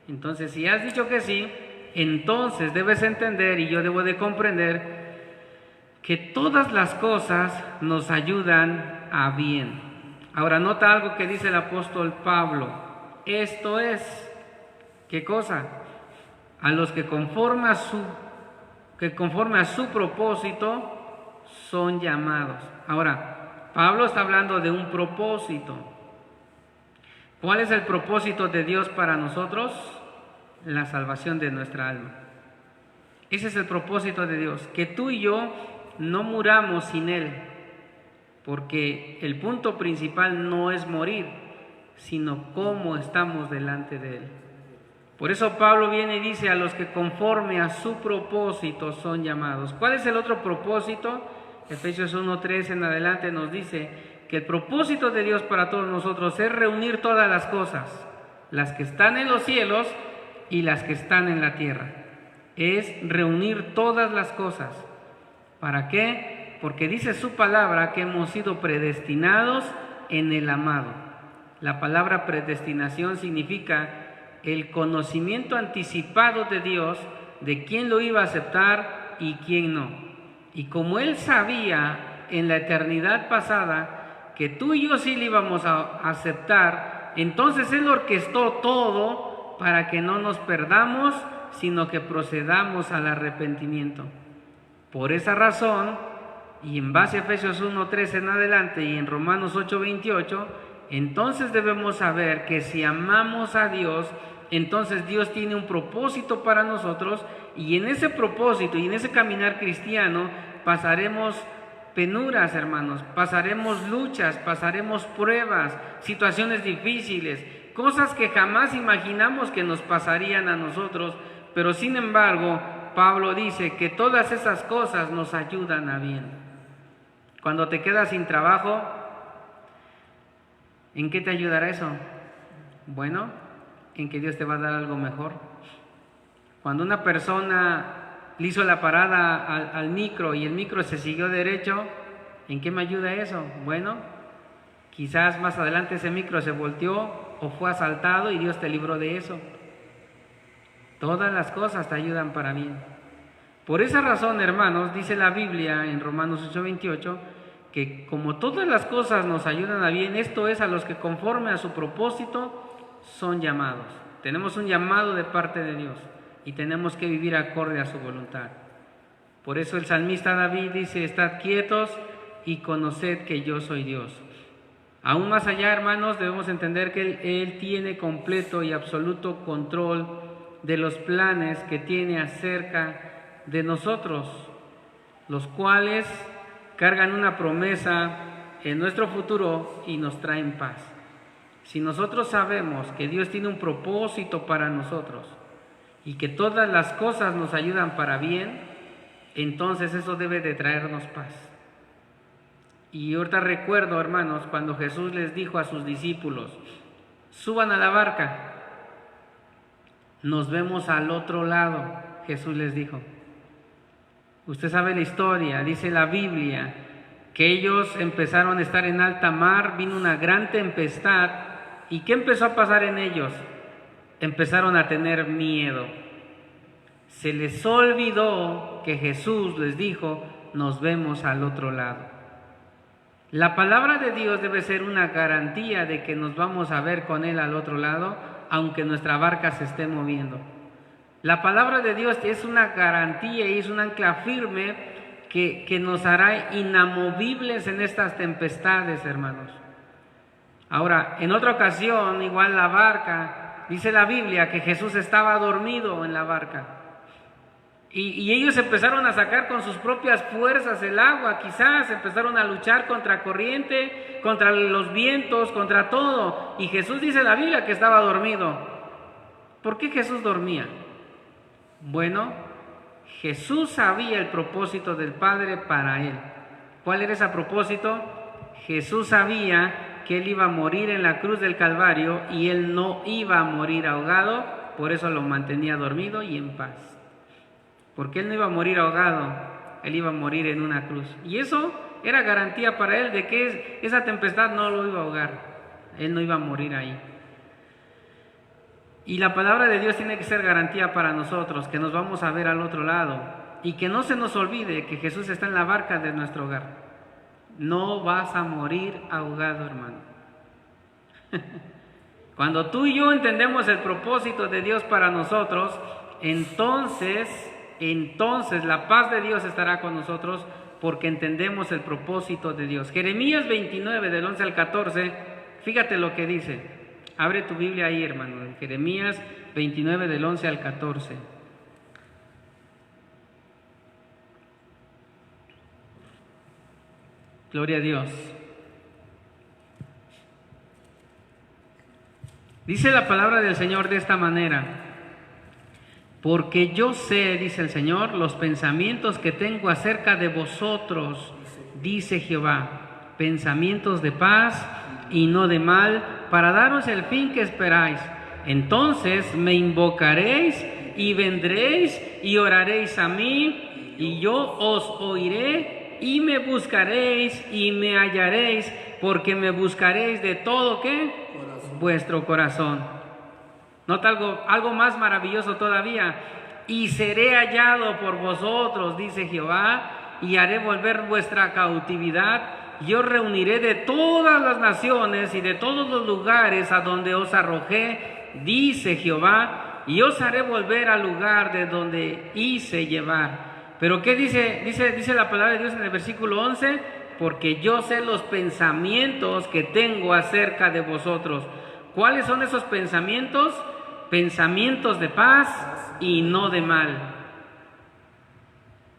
Entonces, si has dicho que sí, entonces debes entender, y yo debo de comprender, que todas las cosas nos ayudan a bien. Ahora, nota algo que dice el apóstol Pablo. Esto es, ¿qué cosa? A los que conforme a su propósito son llamados. Ahora, Pablo está hablando de un propósito. ¿Cuál es el propósito de Dios para nosotros? La salvación de nuestra alma. Ese es el propósito de Dios, que tú y yo no muramos sin Él, porque el punto principal no es morir, sino cómo estamos delante de Él. Por eso Pablo viene y dice: a los que conforme a su propósito son llamados. ¿Cuál es el otro propósito? Efesios 1:3 en adelante nos dice que el propósito de Dios para todos nosotros es reunir todas las cosas, las que están en los cielos y las que están en la tierra. Es reunir todas las cosas. ¿Para qué? Porque dice su palabra que hemos sido predestinados en el amado. La palabra predestinación significa el conocimiento anticipado de Dios de quién lo iba a aceptar y quién no. Y como Él sabía en la eternidad pasada que tú y yo sí le íbamos a aceptar, entonces Él orquestó todo para que no nos perdamos, sino que procedamos al arrepentimiento. Por esa razón, y en base a Efesios 1:3 en adelante y en Romanos 8:28, entonces debemos saber que si amamos a Dios, entonces Dios tiene un propósito para nosotros, y en ese propósito y en ese caminar cristiano pasaremos penuras, hermanos, pasaremos luchas, pasaremos pruebas, situaciones difíciles, cosas que jamás imaginamos que nos pasarían a nosotros, pero sin embargo, Pablo dice que todas esas cosas nos ayudan a bien. Cuando te quedas sin trabajo, ¿en qué te ayudará eso? Bueno, en que Dios te va a dar algo mejor. Cuando una persona le hizo la parada al micro y el micro se siguió derecho, ¿en qué me ayuda eso? Bueno, quizás más adelante ese micro se volteó o fue asaltado y Dios te libró de eso. Todas las cosas te ayudan para bien. Por esa razón, hermanos, dice la Biblia en Romanos 8:28, que como todas las cosas nos ayudan a bien, esto es a los que conforme a su propósito son llamados. Tenemos un llamado de parte de Dios y tenemos que vivir acorde a su voluntad. Por eso el salmista David dice: estad quietos y conoced que yo soy Dios. Aún más allá, hermanos, debemos entender que Él tiene completo y absoluto control de los planes que tiene acerca de nosotros, los cuales cargan una promesa en nuestro futuro y nos traen paz. Si nosotros sabemos que Dios tiene un propósito para nosotros y que todas las cosas nos ayudan para bien, entonces eso debe de traernos paz. Y ahorita recuerdo, hermanos, cuando Jesús les dijo a sus discípulos: suban a la barca, nos vemos al otro lado, Jesús les dijo. Usted sabe la historia, dice la Biblia, que ellos empezaron a estar en alta mar, vino una gran tempestad, ¿y qué empezó a pasar en ellos? Empezaron a tener miedo. Se les olvidó que Jesús les dijo: nos vemos al otro lado. La palabra de Dios debe ser una garantía de que nos vamos a ver con Él al otro lado, aunque nuestra barca se esté moviendo. La palabra de Dios es una garantía y es un ancla firme que nos hará inamovibles en estas tempestades, hermanos. Ahora, en otra ocasión, igual la barca, dice la Biblia que Jesús estaba dormido en la barca. Y ellos empezaron a sacar con sus propias fuerzas el agua, quizás empezaron a luchar contra corriente, contra los vientos, contra todo. Y Jesús, dice la Biblia, que estaba dormido. ¿Por qué Jesús dormía? Bueno, Jesús sabía el propósito del Padre para Él. ¿Cuál era ese propósito? Jesús sabía que Él iba a morir en la cruz del Calvario y Él no iba a morir ahogado, por eso lo mantenía dormido y en paz. Porque Él no iba a morir ahogado, Él iba a morir en una cruz. Y eso era garantía para Él de que esa tempestad no lo iba a ahogar. Él no iba a morir ahí. Y la palabra de Dios tiene que ser garantía para nosotros, que nos vamos a ver al otro lado. Y que no se nos olvide que Jesús está en la barca de nuestro hogar. No vas a morir ahogado, hermano. Cuando tú y yo entendemos el propósito de Dios para nosotros, entonces la paz de Dios estará con nosotros, porque entendemos el propósito de Dios. Jeremías 29, del 11 al 14, fíjate lo que dice. Abre tu Biblia ahí, hermano. Jeremías 29, del 11 al 14. Gloria a Dios. Dice la palabra del Señor de esta manera: Porque yo sé, dice el Señor, los pensamientos que tengo acerca de vosotros, dice Jehová, pensamientos de paz y no de mal, para daros el fin que esperáis. Entonces me invocaréis y vendréis y oraréis a mí, y yo os oiré y me buscaréis y me hallaréis, porque me buscaréis de todo, ¿qué? Vuestro corazón. Nota algo más maravilloso todavía. Y seré hallado por vosotros, dice Jehová, y haré volver vuestra cautividad. Yo reuniré de todas las naciones y de todos los lugares a donde os arrojé, dice Jehová, y os haré volver al lugar de donde hice llevar. Pero ¿qué dice la palabra de Dios en el versículo 11? Porque yo sé los pensamientos que tengo acerca de vosotros. ¿Cuáles son esos pensamientos? Pensamientos de paz y no de mal.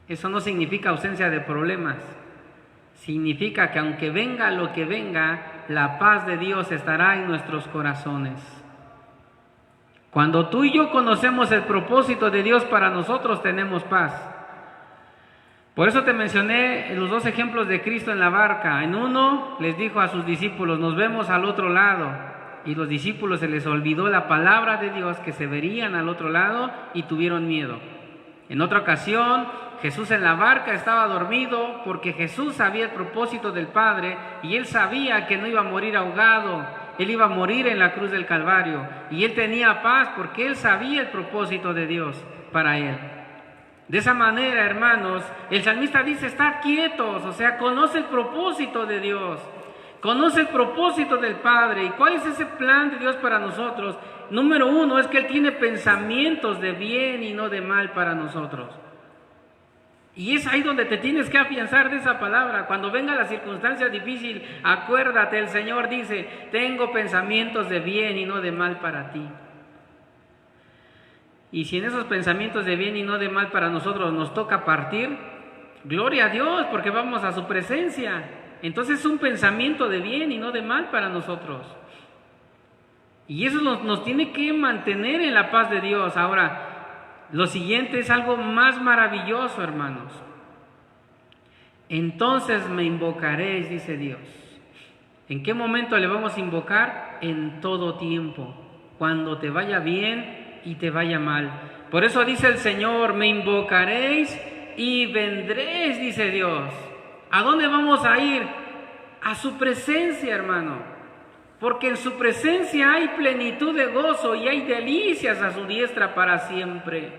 Eso no significa ausencia de problemas. Significa que aunque venga lo que venga, la paz de Dios estará en nuestros corazones. Cuando tú y yo conocemos el propósito de Dios para nosotros, tenemos paz. Por eso te mencioné los dos ejemplos de Cristo en la barca. En uno les dijo a sus discípulos, nos vemos al otro lado. Y los discípulos se les olvidó la palabra de Dios, que se verían al otro lado, y tuvieron miedo. En otra ocasión, Jesús en la barca estaba dormido porque Jesús sabía el propósito del Padre y Él sabía que no iba a morir ahogado, Él iba a morir en la cruz del Calvario. Y Él tenía paz porque Él sabía el propósito de Dios para Él. De esa manera, hermanos, el salmista dice, estad quietos, o sea, conoce el propósito de Dios. Conoce el propósito del Padre. ¿Y cuál es ese plan de Dios para nosotros? Número uno es que Él tiene pensamientos de bien y no de mal para nosotros. Y es ahí donde te tienes que afianzar de esa palabra. Cuando venga la circunstancia difícil, acuérdate, el Señor dice, tengo pensamientos de bien y no de mal para ti. Y si en esos pensamientos de bien y no de mal para nosotros nos toca partir, gloria a Dios, porque vamos a su presencia. Entonces es un pensamiento de bien y no de mal para nosotros. Y eso nos tiene que mantener en la paz de Dios. Ahora, lo siguiente es algo más maravilloso, hermanos. Entonces me invocaréis, dice Dios. ¿En qué momento le vamos a invocar? En todo tiempo, cuando te vaya bien y te vaya mal. Por eso dice el Señor, me invocaréis y vendréis, dice Dios. ¿A dónde vamos a ir? A su presencia, hermano. Porque en su presencia hay plenitud de gozo y hay delicias a su diestra para siempre.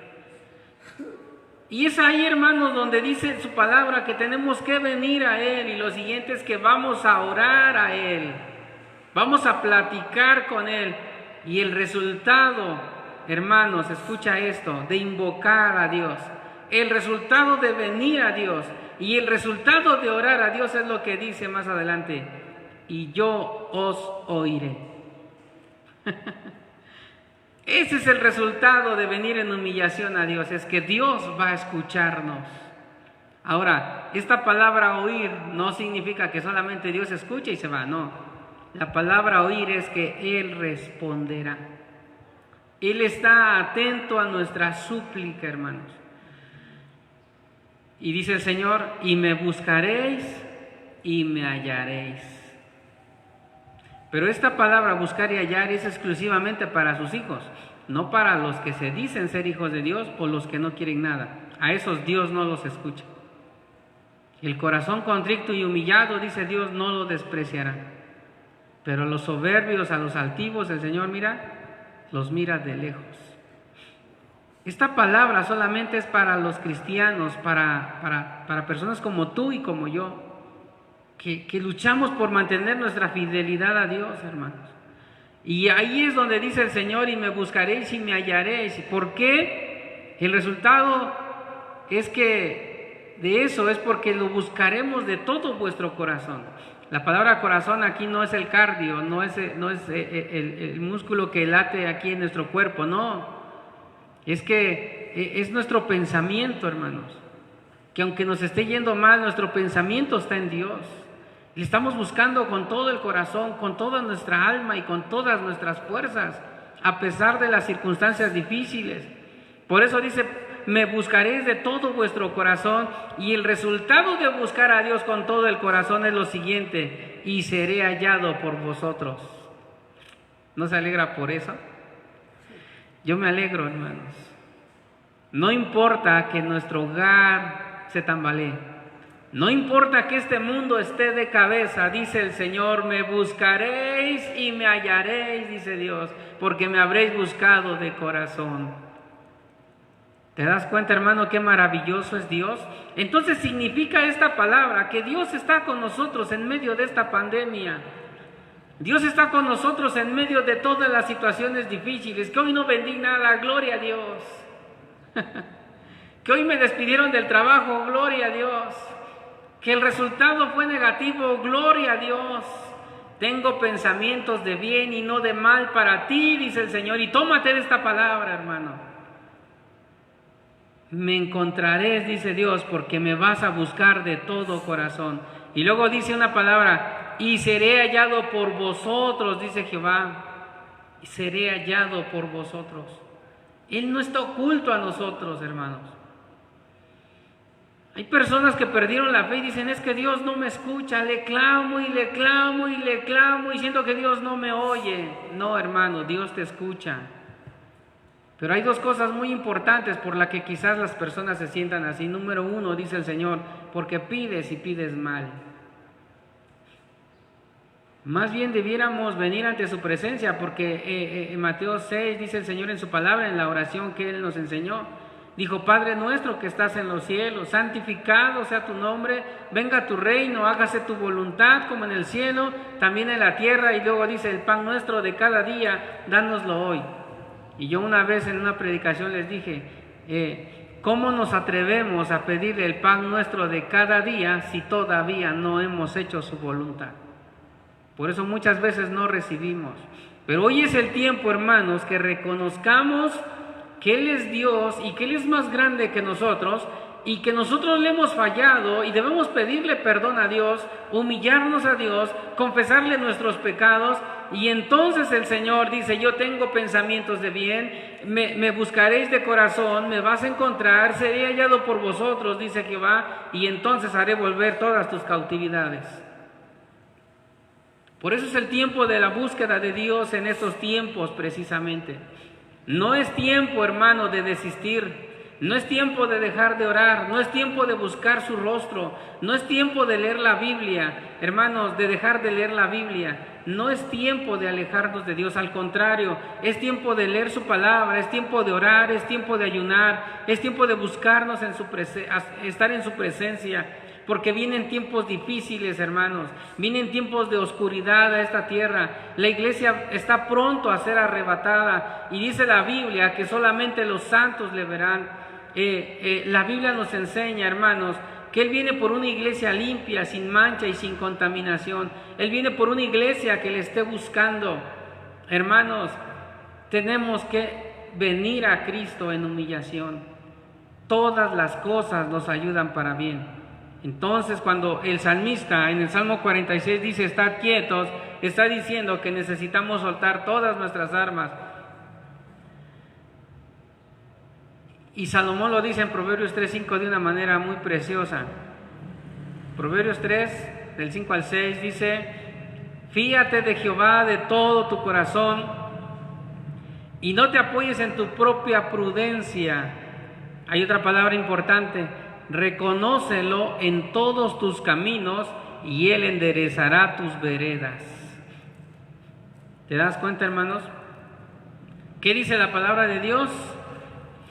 Y es ahí, hermanos, donde dice su palabra que tenemos que venir a Él. Y lo siguiente es que vamos a orar a Él. Vamos a platicar con Él. Y el resultado, hermanos, escucha esto, de invocar a Dios. El resultado de venir a Dios y el resultado de orar a Dios es lo que dice más adelante. Y yo os oiré. Ese es el resultado de venir en humillación a Dios, es que Dios va a escucharnos. Ahora, esta palabra oír no significa que solamente Dios escucha y se va, no. La palabra oír es que Él responderá. Él está atento a nuestra súplica, hermanos. Y dice el Señor, y me buscaréis y me hallaréis. Pero esta palabra buscar y hallar es exclusivamente para sus hijos, no para los que se dicen ser hijos de Dios o los que no quieren nada. A esos Dios no los escucha. El corazón contrito y humillado, dice Dios, no lo despreciará. Pero a los soberbios, a los altivos, el Señor los mira de lejos. Esta palabra solamente es para los cristianos, para personas como tú y como yo, que luchamos por mantener nuestra fidelidad a Dios, hermanos. Y ahí es donde dice el Señor, y me buscaréis y me hallaréis. ¿Por qué? El resultado es que de eso es porque lo buscaremos de todo vuestro corazón. La palabra corazón aquí no es el cardio, no es el músculo que late aquí en nuestro cuerpo, no. Es que es nuestro pensamiento, hermanos. Que aunque nos esté yendo mal, nuestro pensamiento está en Dios. Le estamos buscando con todo el corazón, con toda nuestra alma y con todas nuestras fuerzas, a pesar de las circunstancias difíciles. Por eso dice, me buscaréis de todo vuestro corazón, y el resultado de buscar a Dios con todo el corazón es lo siguiente: y seré hallado por vosotros. ¿No se alegra por eso? Yo me alegro, hermanos. No importa que nuestro hogar se tambalee, no importa que este mundo esté de cabeza, dice el Señor, me buscaréis y me hallaréis, dice Dios, porque me habréis buscado de corazón. ¿Te das cuenta, hermano, qué maravilloso es Dios? Entonces significa esta palabra que Dios está con nosotros en medio de esta pandemia. Dios está con nosotros en medio de todas las situaciones difíciles. Que hoy no vendí nada, gloria a Dios. Que hoy me despidieron del trabajo, gloria a Dios. Que el resultado fue negativo, gloria a Dios. Tengo pensamientos de bien y no de mal para ti, dice el Señor. Y tómate de esta palabra, hermano. Me encontraréis, dice Dios, porque me vas a buscar de todo corazón. Y luego dice una palabra, y seré hallado por vosotros, dice Jehová. Y seré hallado por vosotros. Él no está oculto a nosotros, hermanos. Hay personas que perdieron la fe y dicen, es que Dios no me escucha, le clamo y le clamo y le clamo y siento que Dios no me oye. No, hermano, Dios te escucha. Pero hay dos cosas muy importantes por las que quizás las personas se sientan así. Número uno, dice el Señor, porque pides y pides mal. Más bien debiéramos venir ante su presencia, porque en Mateo 6 dice el Señor en su palabra, en la oración que Él nos enseñó, dijo, Padre nuestro que estás en los cielos, santificado sea tu nombre, venga tu reino, hágase tu voluntad como en el cielo, también en la tierra. Y luego dice, el pan nuestro de cada día, dánoslo hoy. Y yo una vez en una predicación les dije, ¿cómo nos atrevemos a pedirle el pan nuestro de cada día si todavía no hemos hecho su voluntad? Por eso muchas veces no recibimos. Pero hoy es el tiempo, hermanos, que reconozcamos que Él es Dios y que Él es más grande que nosotros y que nosotros le hemos fallado y debemos pedirle perdón a Dios, humillarnos a Dios, confesarle nuestros pecados. Y entonces el Señor dice, yo tengo pensamientos de bien, me buscaréis de corazón, me vas a encontrar, seré hallado por vosotros, dice Jehová, y entonces haré volver todas tus cautividades. Por eso es el tiempo de la búsqueda de Dios en estos tiempos precisamente. No es tiempo, hermano, de desistir. No es tiempo de dejar de orar, no es tiempo de buscar su rostro, no es tiempo de leer la Biblia, hermanos, de dejar de leer la Biblia. No es tiempo de alejarnos de Dios, al contrario, es tiempo de leer su palabra, es tiempo de orar, es tiempo de ayunar, es tiempo de buscarnos en su estar en su presencia, porque vienen tiempos difíciles, hermanos, vienen tiempos de oscuridad a esta tierra. La iglesia está pronto a ser arrebatada y dice la Biblia que solamente los santos le verán. La Biblia nos enseña, hermanos, que Él viene por una iglesia limpia, sin mancha y sin contaminación. Él viene por una iglesia que le esté buscando. Hermanos, tenemos que venir a Cristo en humillación. Todas las cosas nos ayudan para bien. Entonces, cuando el salmista en el Salmo 46 dice, estad quietos, está diciendo que necesitamos soltar todas nuestras armas. Y Salomón lo dice en Proverbios 3:5 de una manera muy preciosa. Proverbios 3, del 5 al 6, dice, fíate de Jehová de todo tu corazón y no te apoyes en tu propia prudencia. Hay otra palabra importante, reconócelo en todos tus caminos y Él enderezará tus veredas. ¿Te das cuenta, hermanos? ¿Qué dice la palabra de Dios?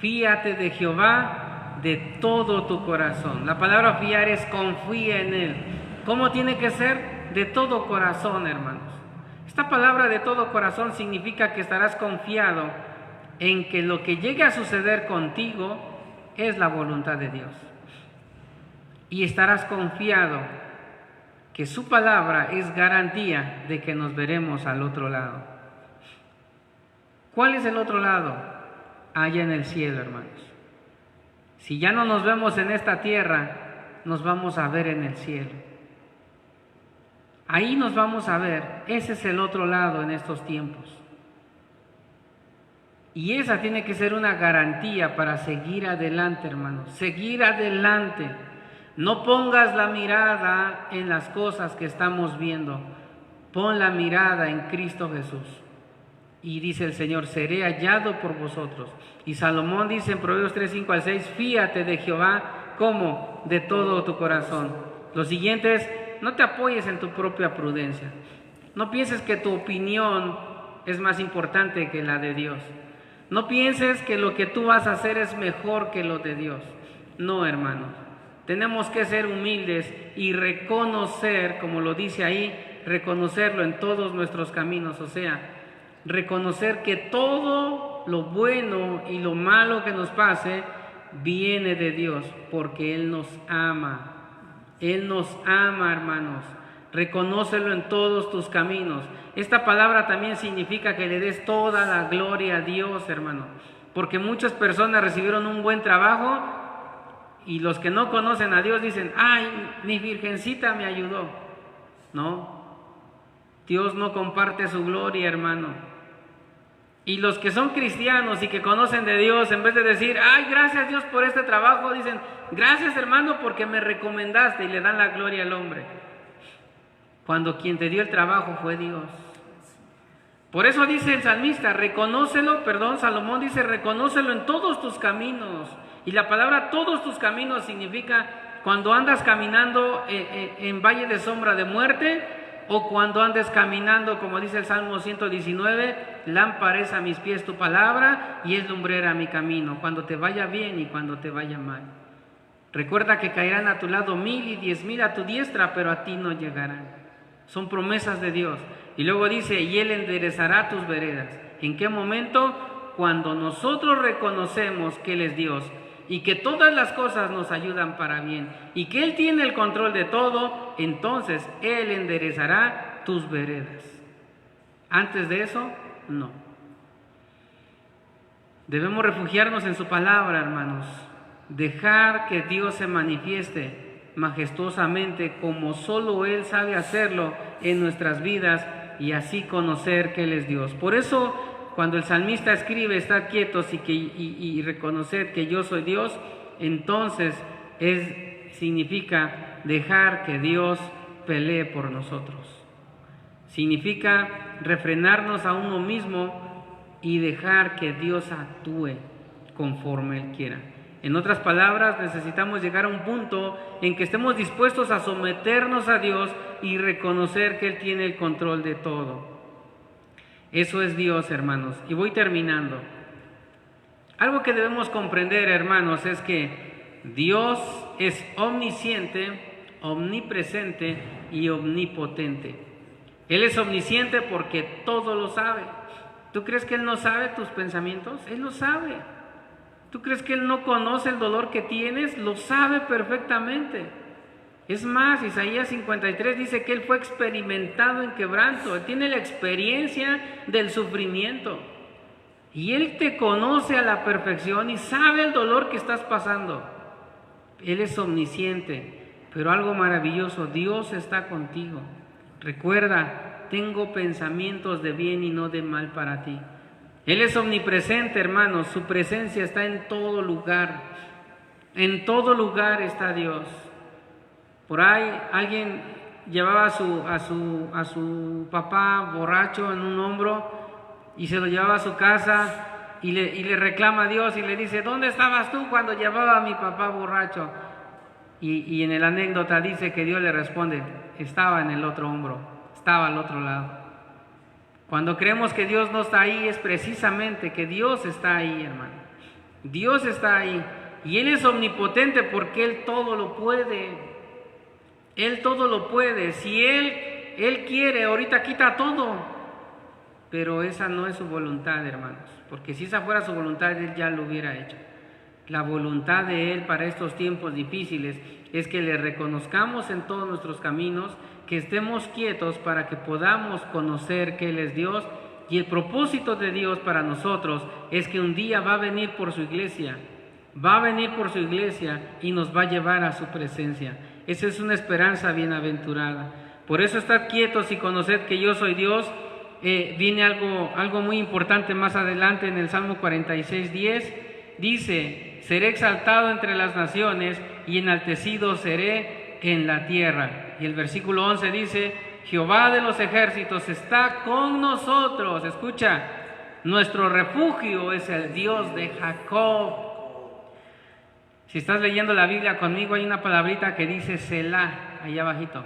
Fíate de Jehová de todo tu corazón. La palabra fiar es confía en Él. ¿Cómo tiene que ser? De todo corazón, hermanos. Esta palabra de todo corazón significa que estarás confiado en que lo que llegue a suceder contigo es la voluntad de Dios. Y estarás confiado que su palabra es garantía de que nos veremos al otro lado. ¿Cuál es el otro lado? Allá en el cielo, hermanos. Si ya no nos vemos en esta tierra, nos vamos a ver en el cielo. Ahí nos vamos a ver. Ese es el otro lado en estos tiempos. Y esa tiene que ser una garantía para seguir adelante, hermanos. Seguir adelante. No pongas la mirada en las cosas que estamos viendo. Pon la mirada en Cristo Jesús. Y dice el Señor, seré hallado por vosotros. Y Salomón dice en Proverbios 3, 5 al 6, fíate de Jehová, ¿cómo? De todo tu corazón. Lo siguiente es, no te apoyes en tu propia prudencia. No pienses que tu opinión es más importante que la de Dios. No pienses que lo que tú vas a hacer es mejor que lo de Dios. No, hermanos. Tenemos que ser humildes y reconocer, como lo dice ahí, reconocerlo en todos nuestros caminos. O sea, reconocer que todo lo bueno y lo malo que nos pase viene de Dios, porque Él nos ama. Él nos ama, hermanos. Reconócelo en todos tus caminos. Esta palabra también significa que le des toda la gloria a Dios, hermano. Porque muchas personas recibieron un buen trabajo y los que no conocen a Dios dicen, ay, mi virgencita me ayudó. No, Dios no comparte su gloria, hermano. Y los que son cristianos y que conocen de Dios, en vez de decir, ay, gracias Dios por este trabajo, dicen, gracias hermano porque me recomendaste, y le dan la gloria al hombre. Cuando quien te dio el trabajo fue Dios. Por eso dice el salmista, Salomón dice, reconócelo en todos tus caminos. Y la palabra todos tus caminos significa cuando andas caminando en valle de sombra de muerte, o cuando andes caminando, como dice el Salmo 119, lámpara es a mis pies tu palabra y es lumbrera a mi camino. Cuando te vaya bien y cuando te vaya mal. Recuerda que caerán a tu lado 1000 y 10,000 a tu diestra, pero a ti no llegarán. Son promesas de Dios. Y luego dice, y Él enderezará tus veredas. ¿En qué momento? Cuando nosotros reconocemos que Él es Dios y que todas las cosas nos ayudan para bien y que Él tiene el control de todo, entonces Él enderezará tus veredas. Antes de eso, no. Debemos refugiarnos en su palabra, hermanos. Dejar que Dios se manifieste majestuosamente como solo Él sabe hacerlo en nuestras vidas y así conocer que Él es Dios. Por eso cuando el salmista escribe estad quietos y reconocer que yo soy Dios, entonces significa dejar que Dios pelee por nosotros. Significa refrenarnos a uno mismo y dejar que Dios actúe conforme Él quiera. En otras palabras, necesitamos llegar a un punto en que estemos dispuestos a someternos a Dios y reconocer que Él tiene el control de todo. Eso es Dios, hermanos. Y voy terminando. Algo que debemos comprender, hermanos, es que Dios es omnisciente, omnipresente y omnipotente. Él es omnisciente porque todo lo sabe. ¿Tú crees que Él no sabe tus pensamientos? Él lo sabe. ¿Tú crees que Él no conoce el dolor que tienes? Lo sabe perfectamente. Es más, Isaías 53 dice que Él fue experimentado en quebranto. Él tiene la experiencia del sufrimiento. Y Él te conoce a la perfección y sabe el dolor que estás pasando. Él es omnisciente. Pero algo maravilloso, Dios está contigo. Recuerda, tengo pensamientos de bien y no de mal para ti. Él es omnipresente, hermanos. Su presencia está en todo lugar. En todo lugar está Dios. Por ahí alguien llevaba a su papá borracho en un hombro y se lo llevaba a su casa y le reclama a Dios y le dice, ¿dónde estabas tú cuando llevaba a mi papá borracho? Y en la anécdota dice que Dios le responde, estaba en el otro hombro, estaba al otro lado. Cuando creemos que Dios no está ahí, es precisamente que Dios está ahí, hermano. Dios está ahí. Y Él es omnipotente porque Él todo lo puede. Él todo lo puede. Si Él quiere, ahorita quita todo. Pero esa no es su voluntad, hermanos. Porque si esa fuera su voluntad, Él ya lo hubiera hecho. La voluntad de Él para estos tiempos difíciles es que le reconozcamos en todos nuestros caminos, que estemos quietos para que podamos conocer que Él es Dios. Y el propósito de Dios para nosotros es que un día va a venir por su iglesia. Va a venir por su iglesia y nos va a llevar a su presencia. Esa es una esperanza bienaventurada. Por eso estad quietos y conoced que yo soy Dios. viene algo muy importante más adelante en el Salmo 46:10. Dice: seré exaltado entre las naciones y enaltecido seré en la tierra. Y el versículo 11 dice: Jehová de los ejércitos está con nosotros. Escucha, nuestro refugio es el Dios de Jacob. Si estás leyendo la Biblia conmigo, hay una palabrita que dice Selah, ahí abajito.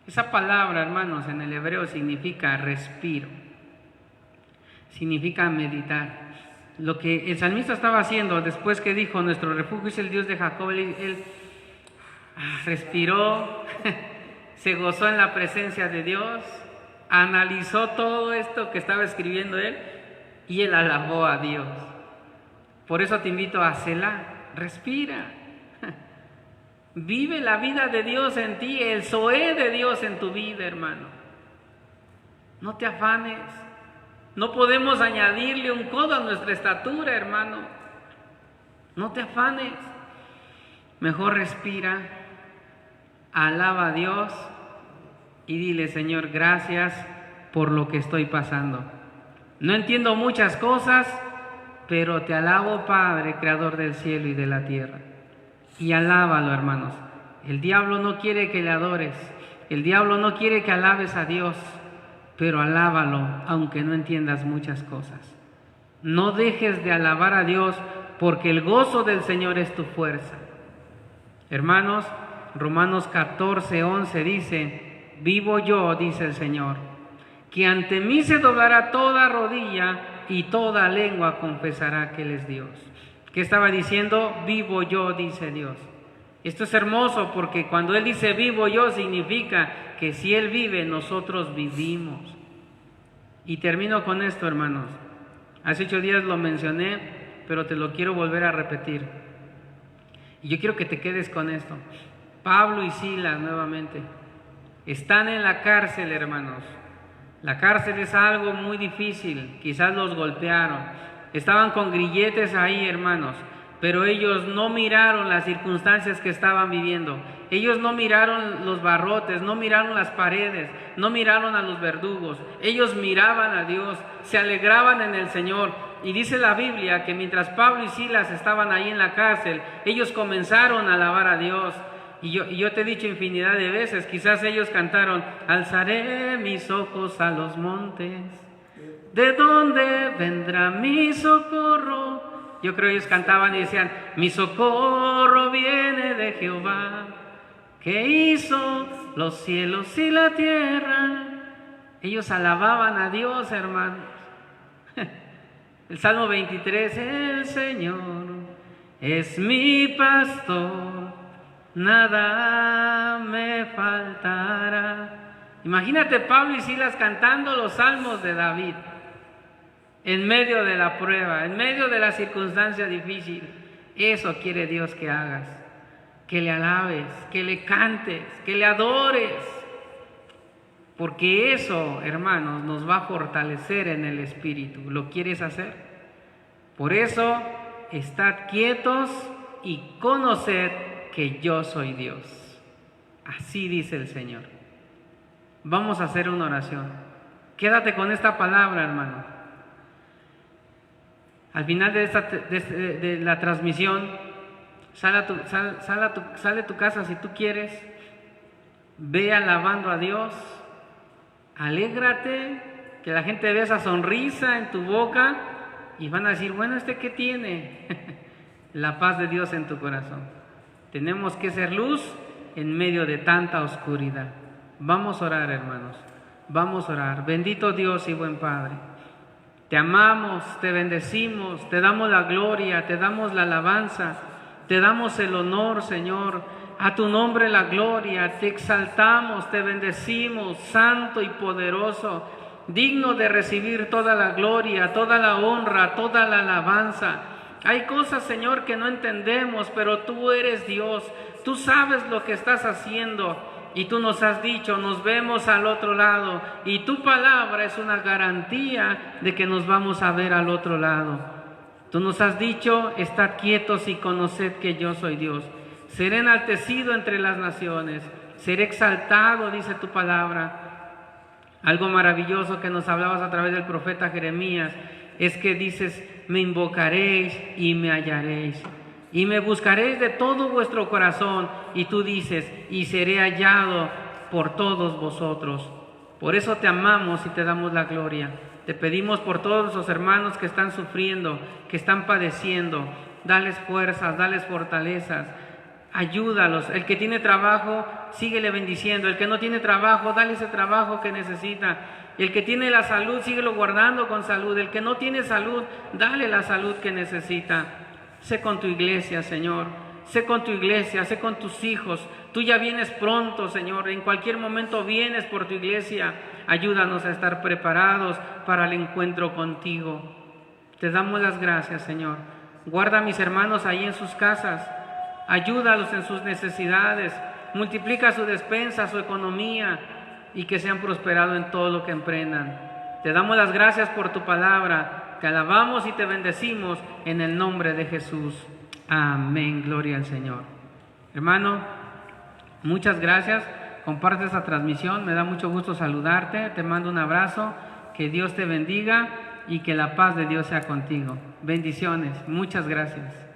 Esa palabra, hermanos, en el hebreo significa respiro, significa meditar. Lo que el salmista estaba haciendo después que dijo nuestro refugio es el Dios de Jacob, él respiró, se gozó en la presencia de Dios, analizó todo esto que estaba escribiendo él y él alabó a Dios. Por eso te invito a Selah, respira. Vive la vida de Dios en ti, el zoé de Dios en tu vida, hermano. No te afanes. No podemos añadirle un codo a nuestra estatura, hermano. No te afanes. Mejor respira, alaba a Dios y dile: Señor, gracias por lo que estoy pasando. No entiendo muchas cosas, pero te alabo, Padre, creador del cielo y de la tierra. Y alábalo, hermanos. El diablo no quiere que le adores. El diablo no quiere que alabes a Dios. Pero alábalo, aunque no entiendas muchas cosas. No dejes de alabar a Dios, porque el gozo del Señor es tu fuerza. Hermanos, Romanos 14:11 dice: vivo yo, dice el Señor, que ante mí se doblará toda rodilla y toda lengua confesará que Él es Dios. ¿Qué estaba diciendo? Vivo yo, dice Dios. Esto es hermoso porque cuando Él dice vivo yo, significa que si Él vive, nosotros vivimos. Y termino con esto, hermanos. Hace 8 días lo mencioné, pero te lo quiero volver a repetir. Y yo quiero que te quedes con esto. Pablo y Silas, nuevamente, están en la cárcel, hermanos. La cárcel es algo muy difícil, quizás los golpearon. Estaban con grilletes ahí, hermanos, pero ellos no miraron las circunstancias que estaban viviendo. Ellos no miraron los barrotes, no miraron las paredes, no miraron a los verdugos. Ellos miraban a Dios, se alegraban en el Señor. Y dice la Biblia que mientras Pablo y Silas estaban ahí en la cárcel, ellos comenzaron a alabar a Dios. Y yo te he dicho infinidad de veces, quizás ellos cantaron: alzaré mis ojos a los montes, ¿de dónde vendrá mi socorro? Yo creo que ellos cantaban y decían: mi socorro viene de Jehová, que hizo los cielos y la tierra. Ellos alababan a Dios, hermanos. El Salmo 23: el Señor es mi pastor, nada me faltará. Imagínate Pablo y Silas cantando los salmos de David en medio de la prueba, en medio de la circunstancia difícil. Eso quiere Dios que hagas, que le alabes, que le cantes, que le adores, porque eso, hermanos, nos va a fortalecer en el espíritu. ¿Lo quieres hacer? Por eso, estad quietos y conoced que yo soy Dios. Así dice el Señor. Vamos a hacer una oración. Quédate con esta palabra, hermano. Al final de la transmisión, sale de tu casa si tú quieres. Ve alabando a Dios. Alégrate, que la gente vea esa sonrisa en tu boca y van a decir: bueno, ¿este qué tiene? La paz de Dios en tu corazón. Tenemos que ser luz en medio de tanta oscuridad. Vamos a orar, hermanos. Vamos a orar. Bendito Dios y buen Padre. Te amamos, te bendecimos, te damos la gloria, te damos la alabanza, te damos el honor, Señor. A tu nombre la gloria, te exaltamos, te bendecimos, santo y poderoso, digno de recibir toda la gloria, toda la honra, toda la alabanza. Hay cosas, Señor, que no entendemos, pero tú eres Dios, tú sabes lo que estás haciendo. Y tú nos has dicho: nos vemos al otro lado. Y tu palabra es una garantía de que nos vamos a ver al otro lado. Tú nos has dicho: estad quietos y conoced que yo soy Dios. Seré enaltecido entre las naciones, seré exaltado, dice tu palabra. Algo maravilloso que nos hablabas a través del profeta Jeremías es que dices, me invocaréis y me hallaréis, y me buscaréis de todo vuestro corazón, y tú dices, y seré hallado por todos vosotros. Por eso te amamos y te damos la gloria. Te pedimos por todos los hermanos que están sufriendo, que están padeciendo, dales fuerzas, dales fortalezas, ayúdalos. El que tiene trabajo, síguele bendiciendo. El que no tiene trabajo, dale ese trabajo que necesita. El que tiene la salud, síguelo guardando con salud. El que no tiene salud, dale la salud que necesita. Sé con tu iglesia, Señor. Sé con tu iglesia, sé con tus hijos. Tú ya vienes pronto, Señor. En cualquier momento vienes por tu iglesia. Ayúdanos a estar preparados para el encuentro contigo. Te damos las gracias, Señor. Guarda a mis hermanos ahí en sus casas. Ayúdalos en sus necesidades. Multiplica su despensa, su economía, y que sean prosperados en todo lo que emprendan. Te damos las gracias por tu palabra. Te alabamos y te bendecimos en el nombre de Jesús. Amén. Gloria al Señor. Hermano, muchas gracias. Comparte esta transmisión. Me da mucho gusto saludarte. Te mando un abrazo. Que Dios te bendiga y que la paz de Dios sea contigo. Bendiciones. Muchas gracias.